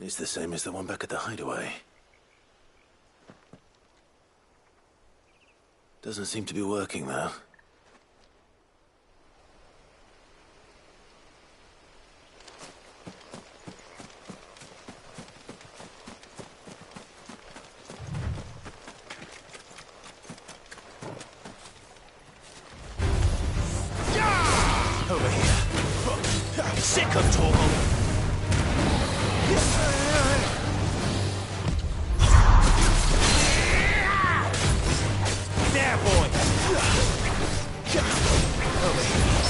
It's the same as the one back at the hideaway. Doesn't seem to be working, though. Over here. Sick of Torgal. There, boy! Over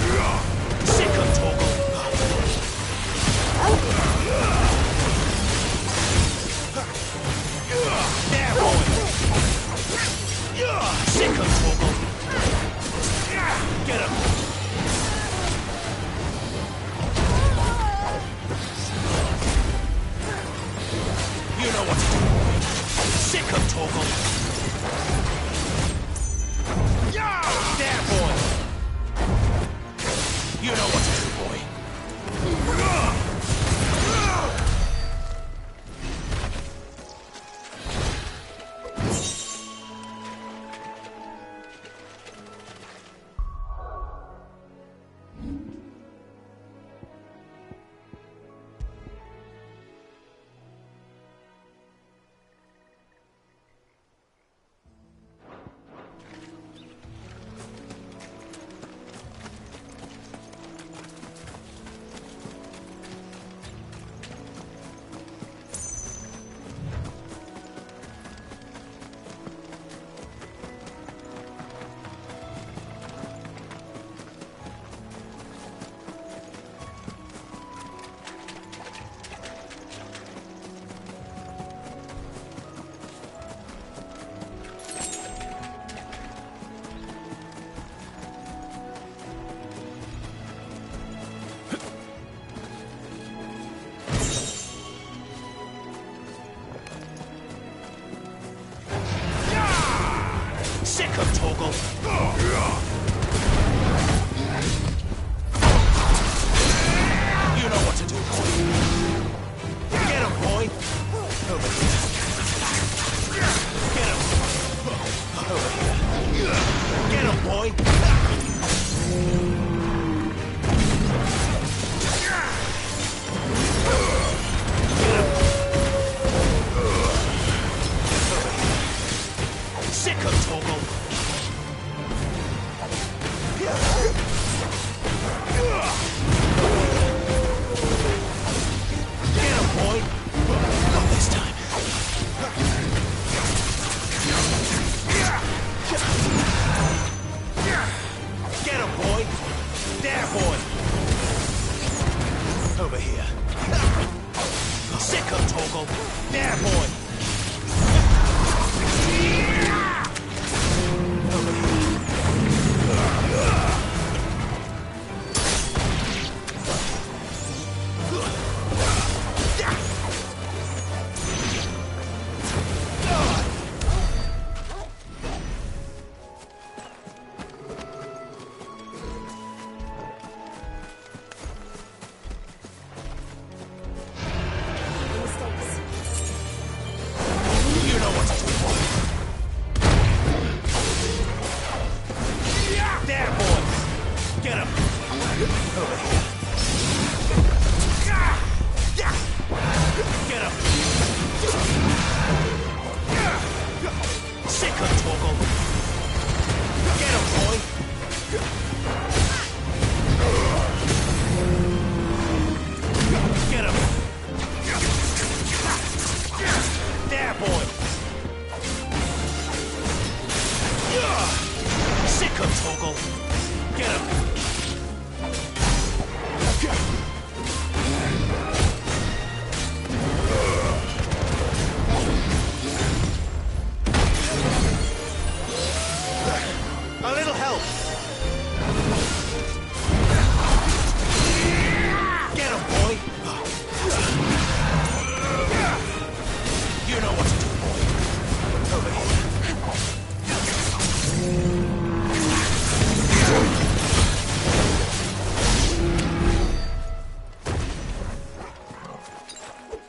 here. Sick of Torgal! There, boy! Sick of Torgal! Get him! You know what to do, boy. Sick of Torgal. There, boy. You know what to do, boy. Sick of Torgal. You know what to do, boy. Get him, boy. Over here. Get him. Over here. Get him, boy. Sick of Toggle! Get him, boy! Not this time. Get him, boy! There, boy! Over here. Sick of Toggle! There, boy!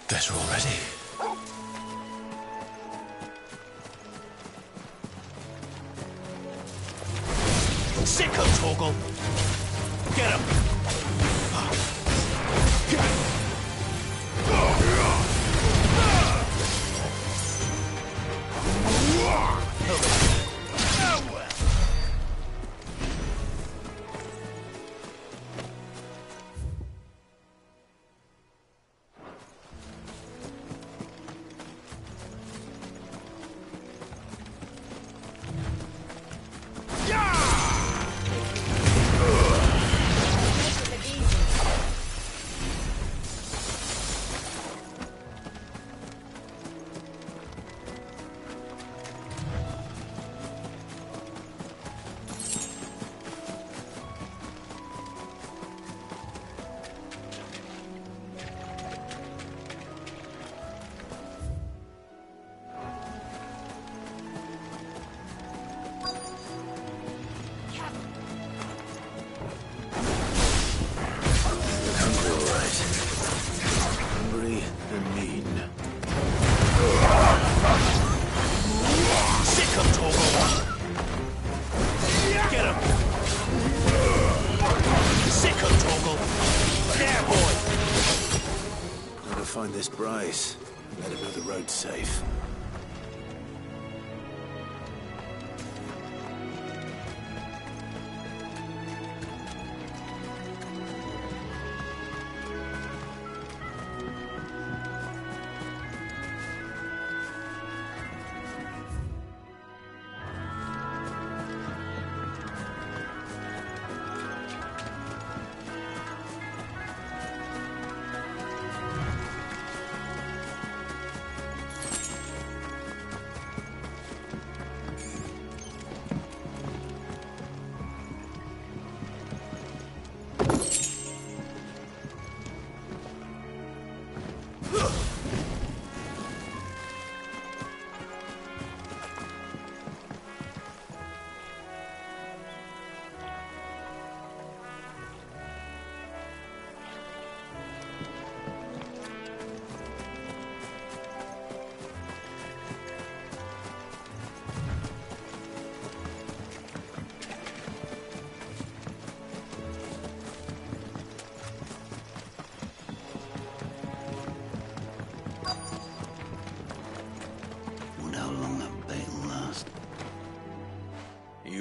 Better already. Sick of Toggle! Get him! Find this Bryce. Let him know the road's safe.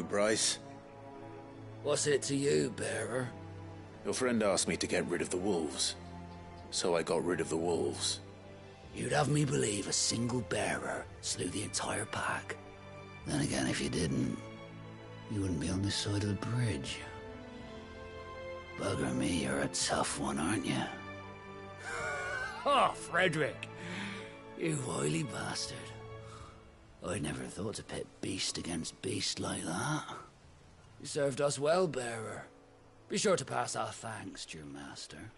Bryce. What's it to you, bearer? Your friend asked me to get rid of the wolves, so I got rid of the wolves. You'd have me believe a single bearer slew the entire pack. Then again, if you didn't, you wouldn't be on this side of the bridge. Bugger me, you're a tough one, aren't you? Oh, Frederick! You wily bastard. I'd never thought to pit beast against beast like that. You served us well, bearer. Be sure to pass our thanks to your master.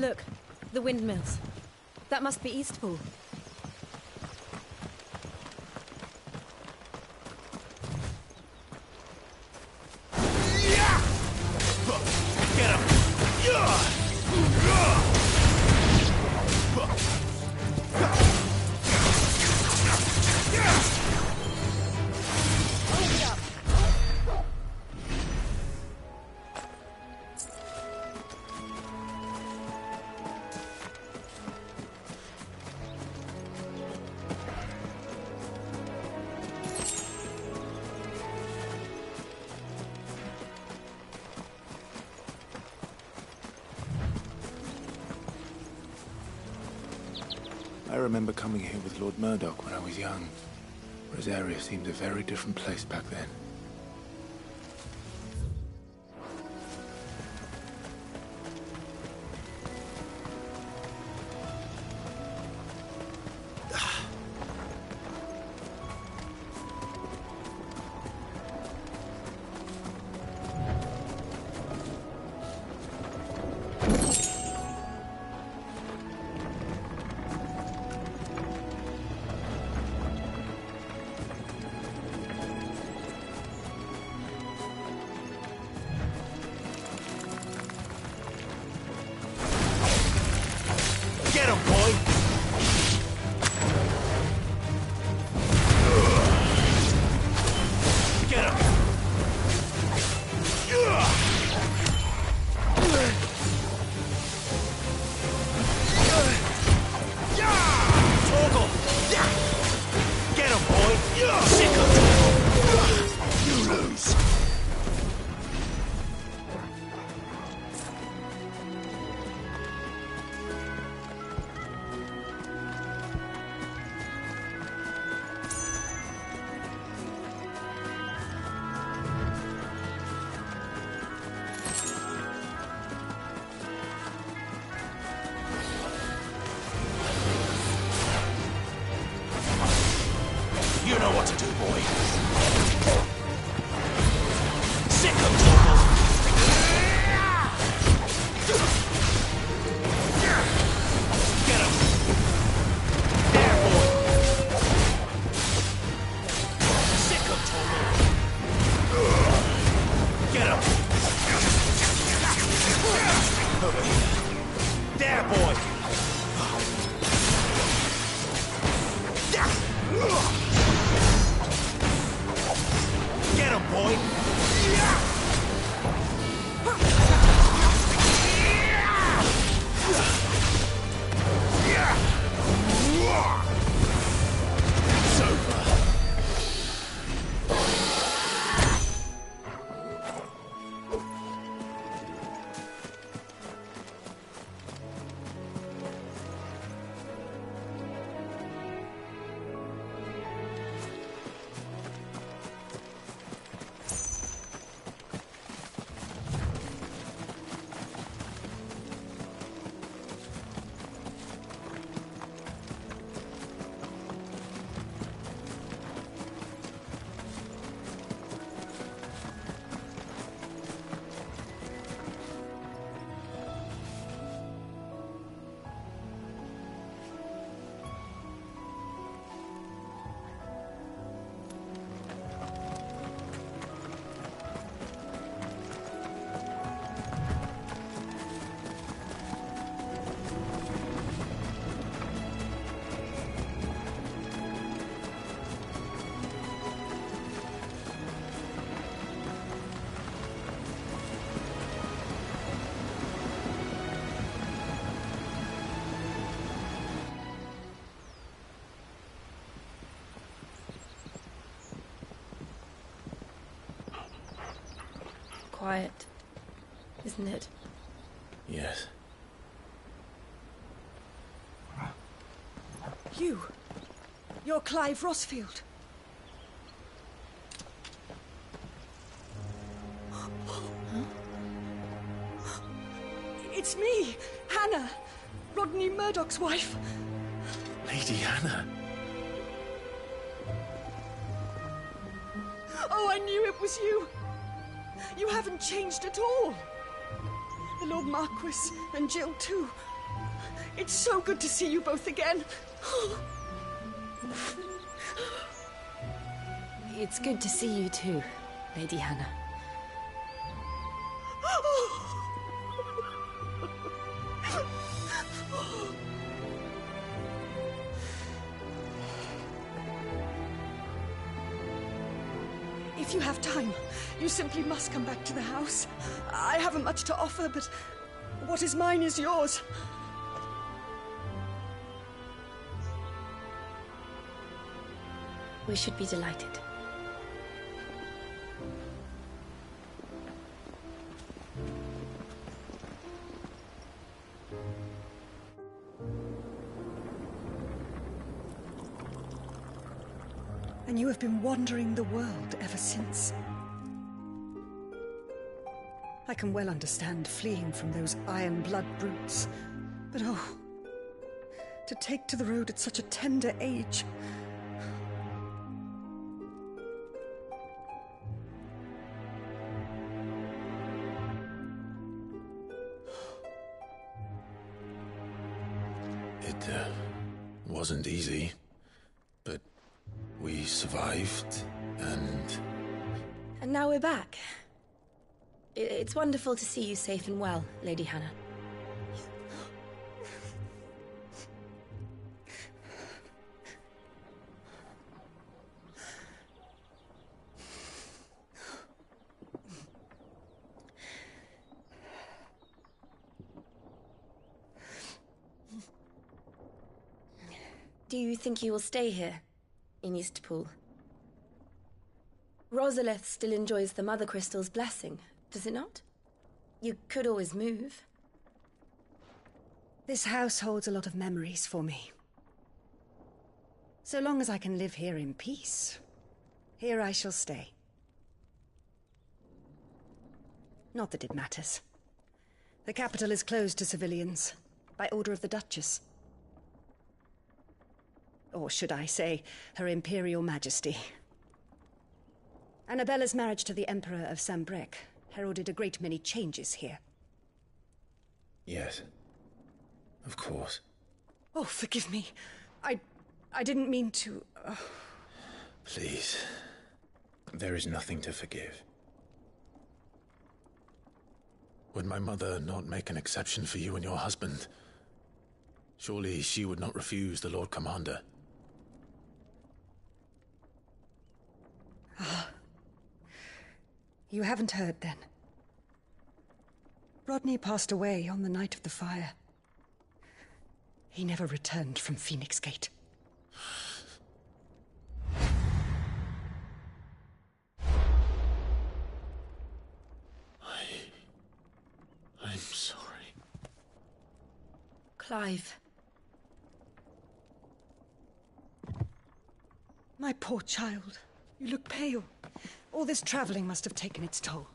Look, the windmills. That must be Eastpool. Get him! I remember coming here with Lord Murdoch when I was young. Rosaria seemed a very different place back then. Get him, boy! Get him! Toggle! Get him, boy! Sick of Toggle! You lose! You know what to do, boy. Sick of Toggle! Get him! There, boy! Sick of Toggle! Get him! Over here. There, boy! Get him, boy! It's over. Quiet, isn't it? Yes. You're Clive Rossfield. It's me, Hannah, Rodney Murdoch's wife. Lady Hannah. Oh, I knew it was you. You haven't changed at all. The Lord Marquis and Jill too. It's so good to see you both again. It's good to see you too, Lady Hannah. If you have time, you simply must come back to the house. I haven't much to offer, but what is mine is yours. We should be delighted. And you have been wandering the world ever since. I can well understand fleeing from those iron blood brutes, but oh, to take to the road at such a tender age. It wasn't easy, but we survived, and... And now we're back. It's wonderful to see you safe and well, Lady Hannah. Do you think you will stay here, in Eastpool? Rosalith still enjoys the Mother Crystal's blessing, does it not? You could always move. This house holds a lot of memories for me. So long as I can live here in peace, here I shall stay. Not that it matters. The capital is closed to civilians, by order of the Duchess. Or should I say, Her Imperial Majesty. Annabella's marriage to the Emperor of Sambrec heralded a great many changes here. Yes. Of course. Oh, forgive me. I didn't mean to... Please. There is nothing to forgive. Would my mother not make an exception for you and your husband? Surely she would not refuse the Lord Commander. You haven't heard, then. Rodney passed away on the night of the fire. He never returned from Phoenix Gate. I'm sorry. Clive. My poor child. You look pale. All this traveling must have taken its toll.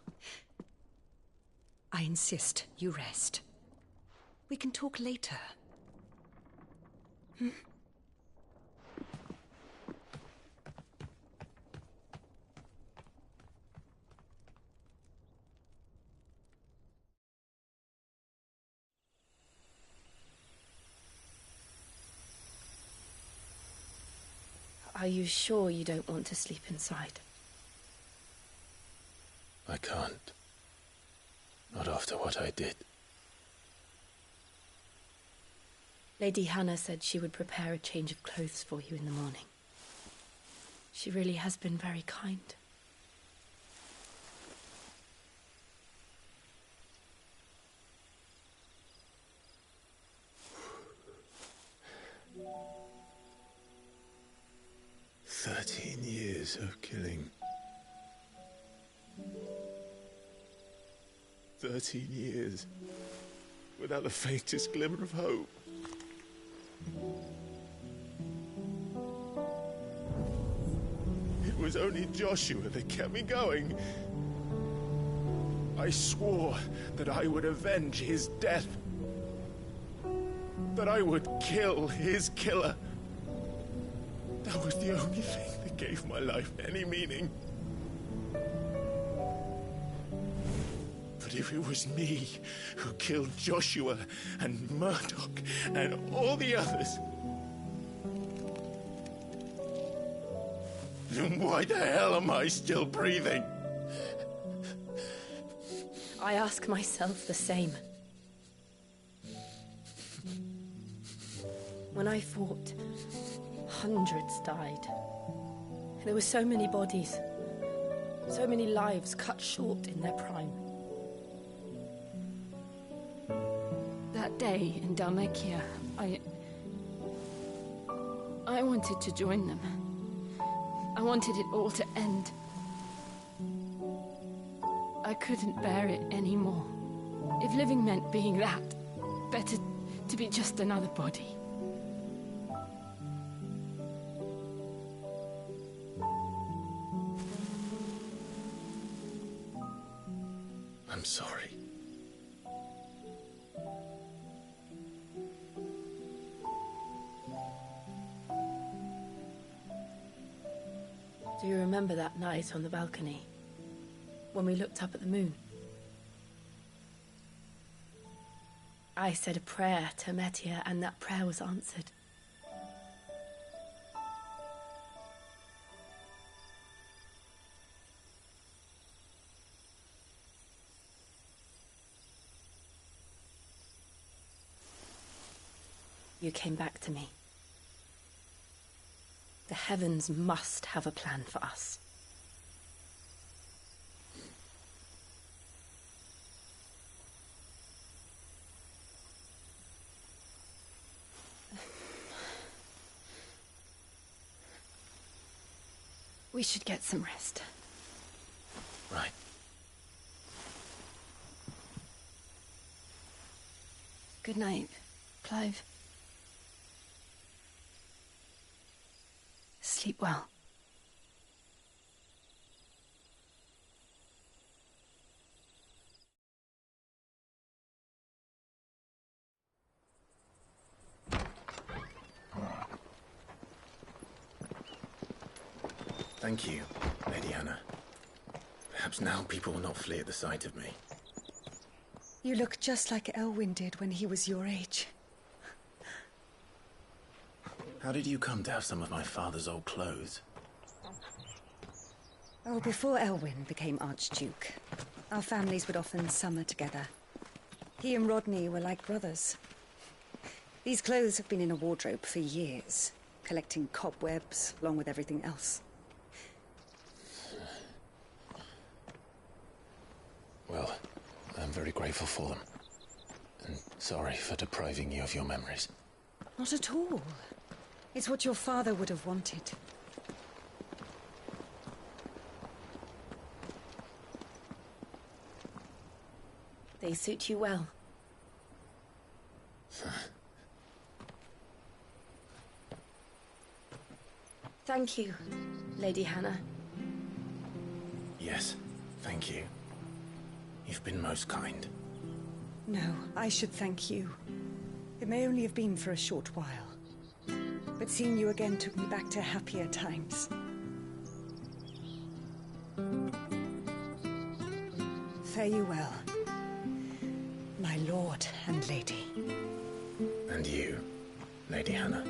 I insist you rest. We can talk later. Hmm? Are you sure you don't want to sleep inside? I can't. Not after what I did. Lady Hannah said she would prepare a change of clothes for you in the morning. She really has been very kind. Years of killing. 13 years without the faintest glimmer of hope. It was only Joshua that kept me going. I swore that I would avenge his death. That I would kill his killer. That was the only thing that gave my life any meaning. But if it was me who killed Joshua and Murdoch and all the others, then why the hell am I still breathing? I ask myself the same. When I fought, hundreds died. There were so many bodies, so many lives cut short in their prime. That day in Dalmekia, I wanted to join them. I wanted it all to end. I couldn't bear it anymore. If living meant being that, better to be just another body. I'm sorry. Do you remember that night on the balcony, when we looked up at the moon? I said a prayer to Metia, and that prayer was answered. You came back to me. The heavens must have a plan for us. We should get some rest. Right. Good night, Clive. Sleep well. Thank you, Lady Hannah. Perhaps now people will not flee at the sight of me. You look just like Elwyn did when he was your age. How did you come to have some of my father's old clothes? Oh, before Elwyn became Archduke, our families would often summer together. He and Rodney were like brothers. These clothes have been in a wardrobe for years, collecting cobwebs along with everything else. Well, I'm very grateful for them. And sorry for depriving you of your memories. Not at all. It's what your father would have wanted. They suit you well. Thank you, Lady Hannah. Yes, thank you. You've been most kind. No, I should thank you. It may only have been for a short while. But seeing you again took me back to happier times. Fare you well, my lord and lady. And you, Lady Hannah.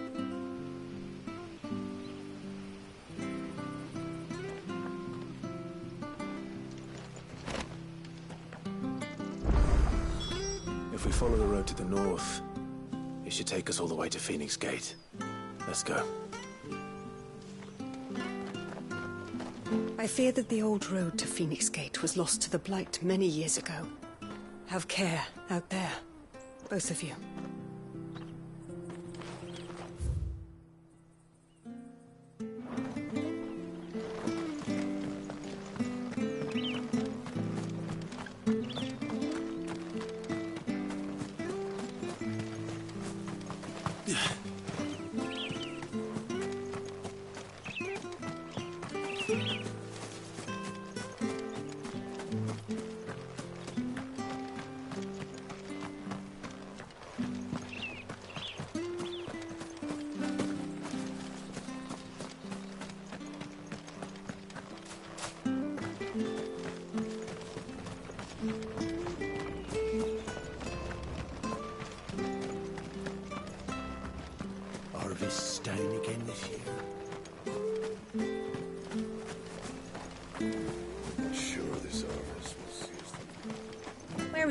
If we follow the road to the north, it should take us all the way to Phoenix Gate. Let's go. I fear that the old road to Phoenix Gate was lost to the Blight many years ago. Have care out there, both of you.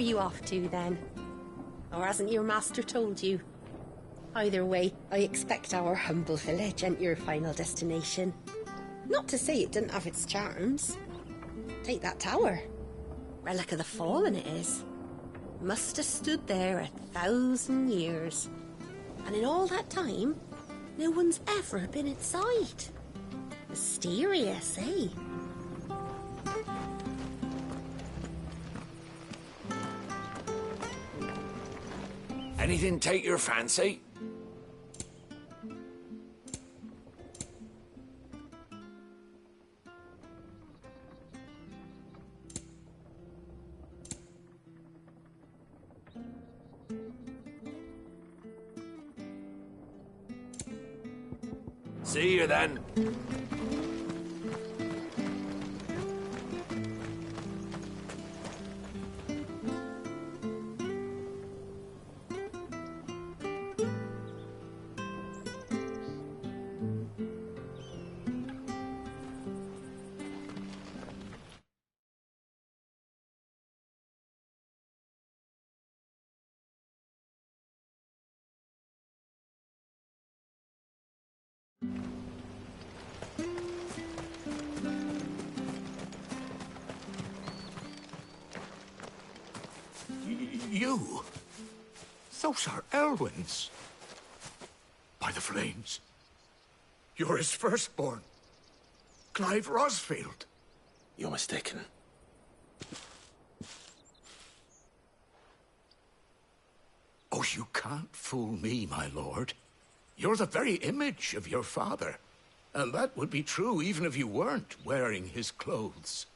you off to, then? Or hasn't your master told you? Either way, I expect our humble village ain't your final destination. Not to say it didn't have its charms. Take that tower. Relic of the Fallen it is. Must have stood there 1,000 years. And in all that time, no one's ever been inside. Mysterious, eh? Anything take your fancy? See you then. You? Those are Elwyn's. By the flames. You're his firstborn. Clive Rosfield. You're mistaken. Oh, you can't fool me, my lord. You're the very image of your father. And that would be true even if you weren't wearing his clothes.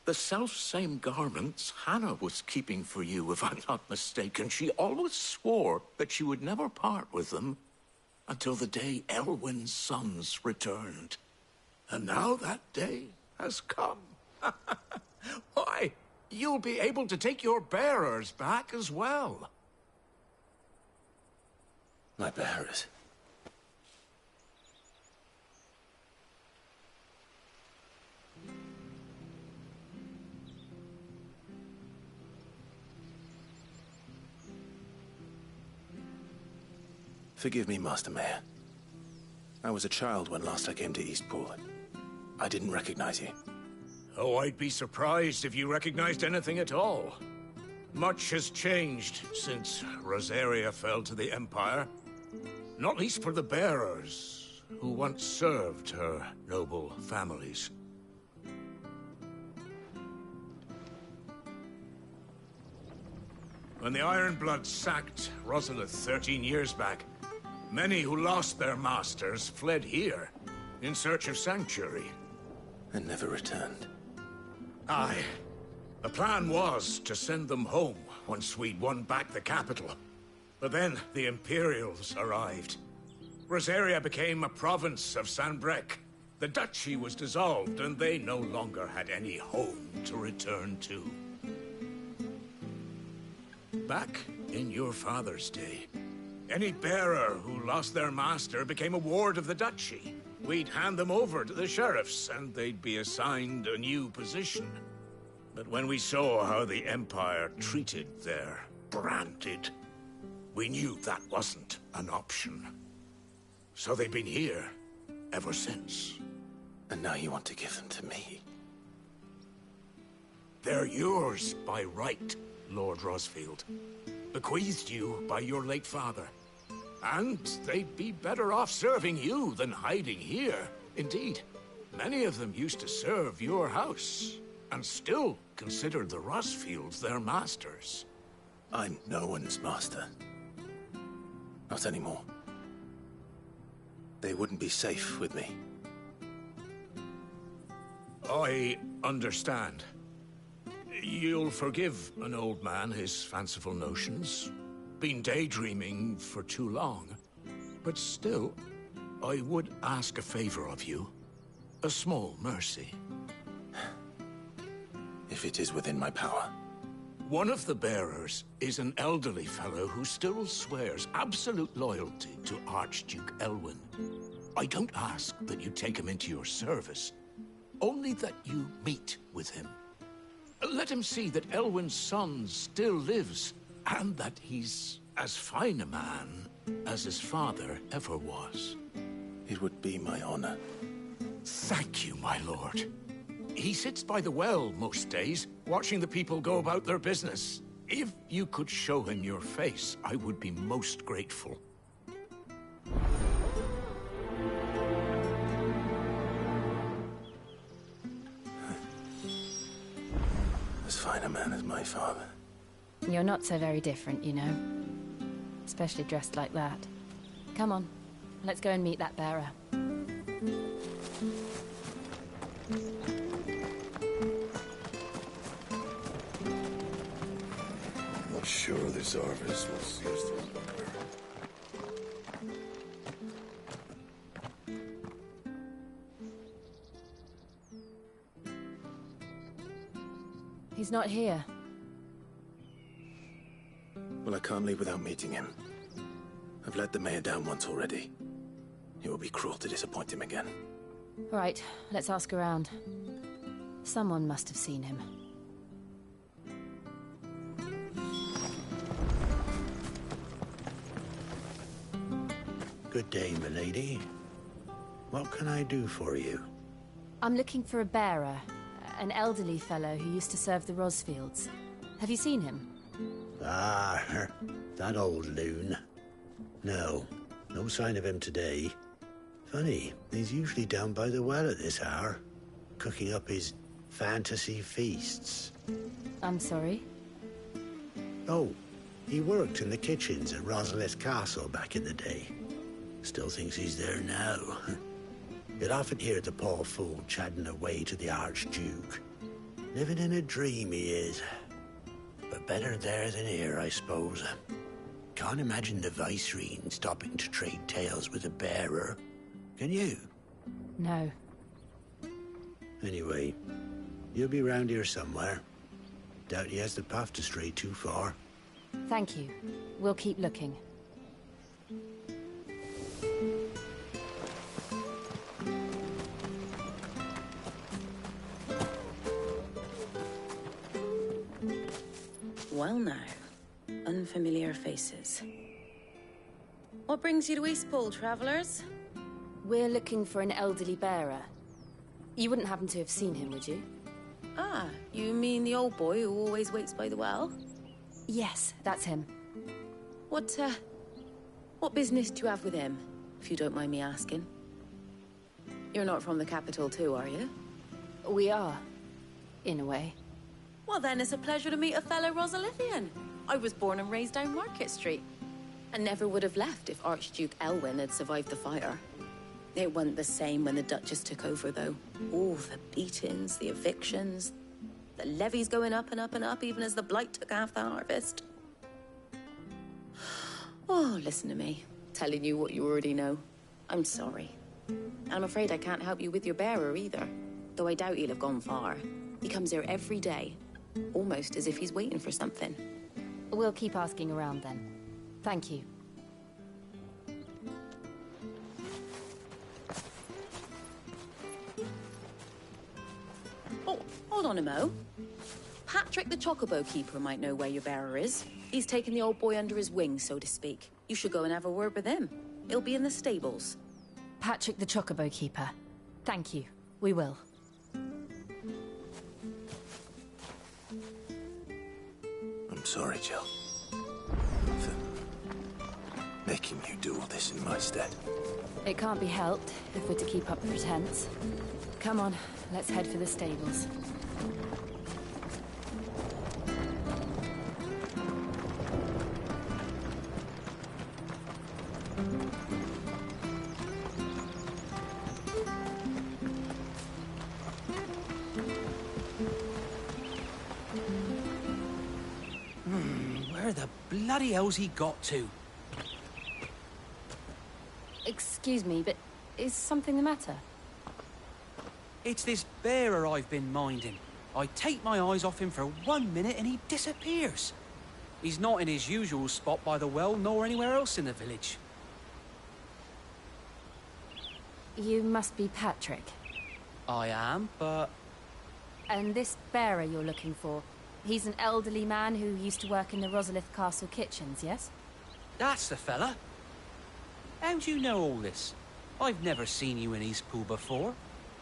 The self-same garments Hannah was keeping for you, if I'm not mistaken. She always swore that she would never part with them until the day Elwyn's sons returned. And now that day has come. Why, you'll be able to take your bearers back as well. My bearers? Forgive me, Master Mayor. I was a child when last I came to Eastpool. I didn't recognize you. Oh, I'd be surprised if you recognized anything at all. Much has changed since Rosaria fell to the Empire. Not least for the bearers, who once served her noble families. When the Ironbloods sacked Rosalith 13 years back, many who lost their masters fled here, in search of sanctuary. And never returned. Aye. The plan was to send them home once we'd won back the capital. But then the Imperials arrived. Rosaria became a province of Sanbreque. The duchy was dissolved, and they no longer had any home to return to. Back in your father's day, any bearer who lost their master became a ward of the duchy. We'd hand them over to the sheriffs, and they'd be assigned a new position. But when we saw how the Empire treated their branded, we knew that wasn't an option. So they've been here ever since. And now you want to give them to me? They're yours by right, Lord Rosfield. Bequeathed you by your late father. And they'd be better off serving you than hiding here. Indeed, many of them used to serve your house, and still consider the Rosfields their masters. I'm no one's master. Not anymore. They wouldn't be safe with me. I understand. You'll forgive an old man his fanciful notions. Been daydreaming for too long. But still, I would ask a favor of you. A small mercy. If it is within my power. One of the bearers is an elderly fellow who still swears absolute loyalty to Archduke Elwyn. I don't ask that you take him into your service, only that you meet with him. Let him see that Elwyn's son still lives, and that he's as fine a man as his father ever was. It would be my honor. Thank you, my lord. He sits by the well most days, watching the people go about their business. If you could show him your face, I would be most grateful. As fine a man as my father. You're not so very different, you know. Especially dressed like that. Come on, let's go and meet that bearer. I'm not sure this harvest will see us through longer. He's not here. Well, I can't leave without meeting him. I've let the mayor down once already. It would be cruel to disappoint him again. Right, let's ask around. Someone must have seen him. Good day, milady. What can I do for you? I'm looking for a bearer. An elderly fellow who used to serve the Rosfields. Have you seen him? Ah, that old loon. No sign of him today. Funny, he's usually down by the well at this hour, cooking up his fantasy feasts. I'm sorry? Oh, he worked in the kitchens at Rosalith Castle back in the day. Still thinks he's there now. You'd often hear the poor fool chatting away to the Archduke. Living in a dream he is. But better there than here, I suppose. Can't imagine the Vicereine stopping to trade tales with a bearer. Can you? No. Anyway, you'll be round here somewhere. Doubt he has the puff to stray too far. Thank you. We'll keep looking. Well now, unfamiliar faces. What brings you to Eastpool, travellers? We're looking for an elderly bearer. You wouldn't happen to have seen him, would you? Ah, you mean the old boy who always waits by the well? Yes, that's him. What business do you have with him, if you don't mind me asking? You're not from the capital too, are you? We are, in a way. Well then, it's a pleasure to meet a fellow Rosalithian. I was born and raised down Market Street, and never would have left if Archduke Elwyn had survived the fire. It wasn't the same when the Duchess took over, though. All the beatings, the evictions, the levies going up and up and up, even as the blight took half the harvest. Oh, listen to me, telling you what you already know. I'm sorry. And I'm afraid I can't help you with your bearer either, though I doubt he'll have gone far. He comes here every day, almost as if he's waiting for something. We'll keep asking around then. Thank you. Oh, hold on a mo. Patrick the Chocobo Keeper might know where your bearer is. He's taken the old boy under his wing, so to speak. You should go and have a word with him. He'll be in the stables. Patrick the Chocobo Keeper. Thank you. We will. I'm sorry, Jill. For making you do all this in my stead. It can't be helped if we're to keep up the pretense. Come on, let's head for the stables. Where the bloody hell's he got to? Excuse me, but is something the matter? It's this bearer I've been minding. I take my eyes off him for 1 minute and he disappears. He's not in his usual spot by the well, nor anywhere else in the village. You must be Patrick. I am, but And this bearer you're looking for, he's an elderly man who used to work in the Rosalith Castle kitchens, yes? That's the fella. How do you know all this? I've never seen you in Eastpool before,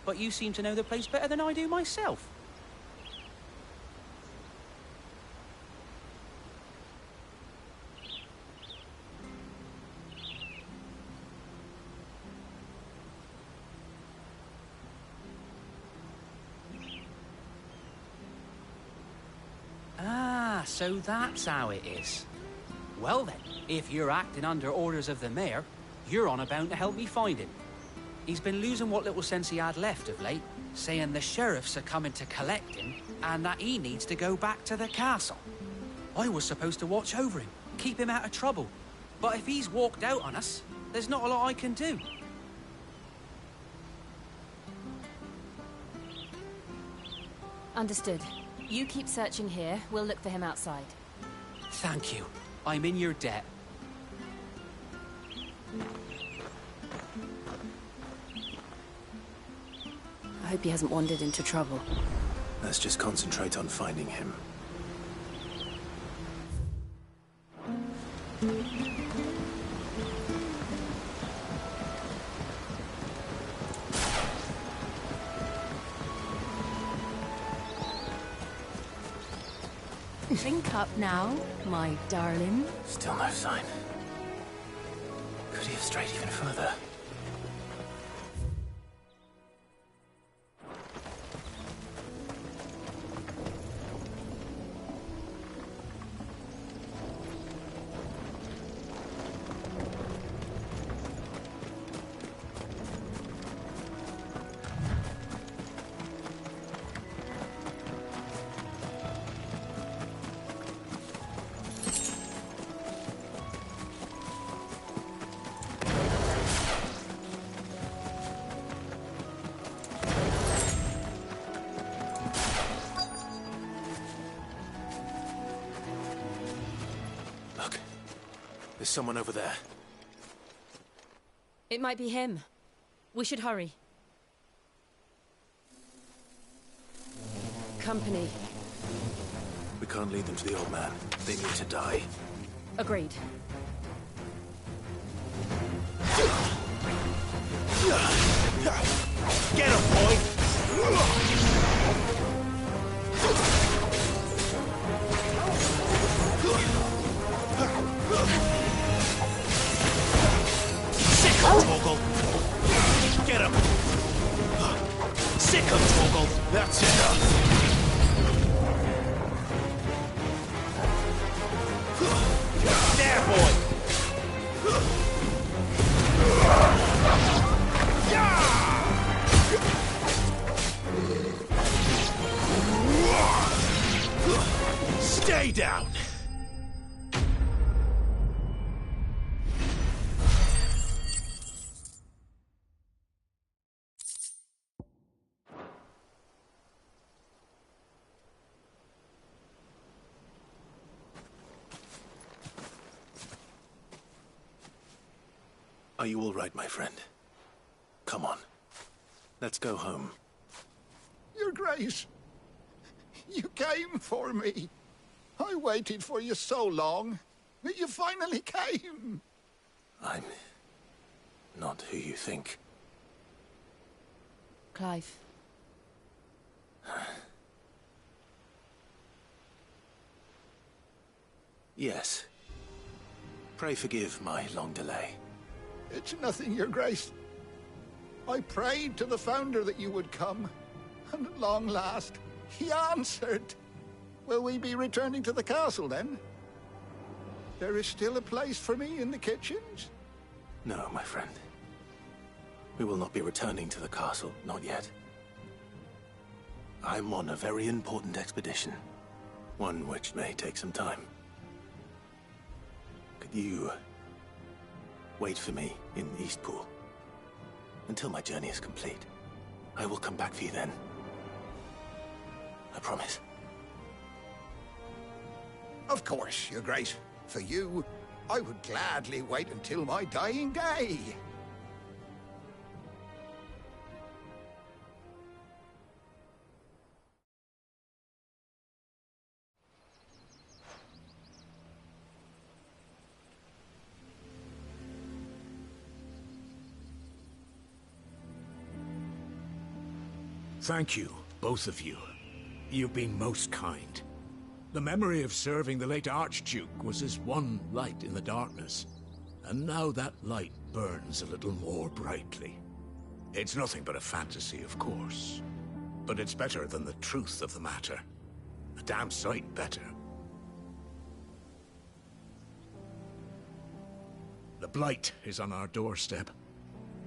but you seem to know the place better than I do myself. Ah, so that's how it is. Well then, if you're acting under orders of the mayor, you're on about to help me find him. He's been losing what little sense he had left of late, saying the sheriffs are coming to collect him and that he needs to go back to the castle. I was supposed to watch over him, keep him out of trouble. But if he's walked out on us, there's not a lot I can do. Understood. You keep searching here, we'll look for him outside. Thank you. I'm in your debt. I hope he hasn't wandered into trouble. Let's just concentrate on finding him. Drink up now, my darling. Still no sign. Could he have strayed even further? There's someone over there. It might be him. We should hurry. Company. We can't lead them to the old man. They need to die. Agreed. Get him, boy! Sick him, Torgal! Get him! Sick him, Torgal! That's enough! There, boy! Stay down! Are you all right, my friend? Come on. Let's go home. Your Grace, you came for me. I waited for you so long, but you finally came. I'm not who you think. Clive. Yes. Pray forgive my long delay. It's nothing, Your Grace. I prayed to the Founder that you would come, and at long last, he answered. Will we be returning to the castle, then? There is still a place for me in the kitchens? No, my friend. We will not be returning to the castle, not yet. I'm on a very important expedition. One which may take some time. Could you wait for me in Eastpool until my journey is complete? I will come back for you then. I promise. Of course, Your Grace. For you, I would gladly wait until my dying day. Thank you, both of you. You've been most kind. The memory of serving the late Archduke was as one light in the darkness, and now that light burns a little more brightly. It's nothing but a fantasy, of course, but it's better than the truth of the matter. A damn sight better. The blight is on our doorstep.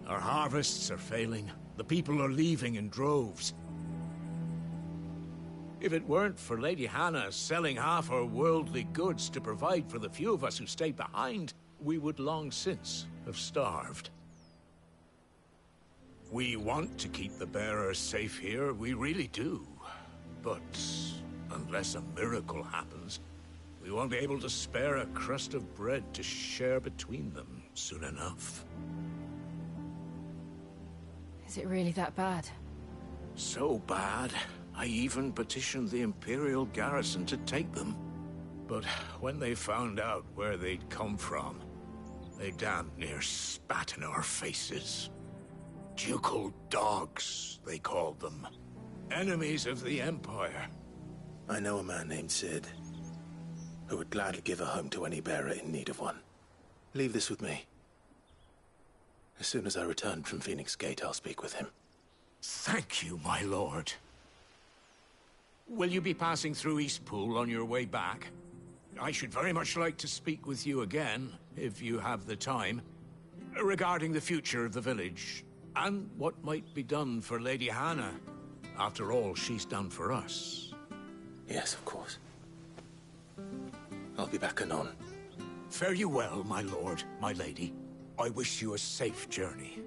Our harvests are failing. The people are leaving in droves. If it weren't for Lady Hannah selling half her worldly goods to provide for the few of us who stayed behind, we would long since have starved. We want to keep the bearers safe here, we really do. But unless a miracle happens, we won't be able to spare a crust of bread to share between them soon enough. Is it really that bad? So bad, I even petitioned the Imperial garrison to take them. But when they found out where they'd come from, they damn near spat in our faces. Ducal dogs, they called them. Enemies of the Empire. I know a man named Sid, who would gladly give a home to any bearer in need of one. Leave this with me. As soon as I return from Phoenix Gate, I'll speak with him. Thank you, my lord. Will you be passing through Eastpool on your way back? I should very much like to speak with you again, if you have the time, regarding the future of the village, and what might be done for Lady Hannah. After all she's done for us. Yes, of course. I'll be back anon. Fare you well, my lord, my lady. I wish you a safe journey.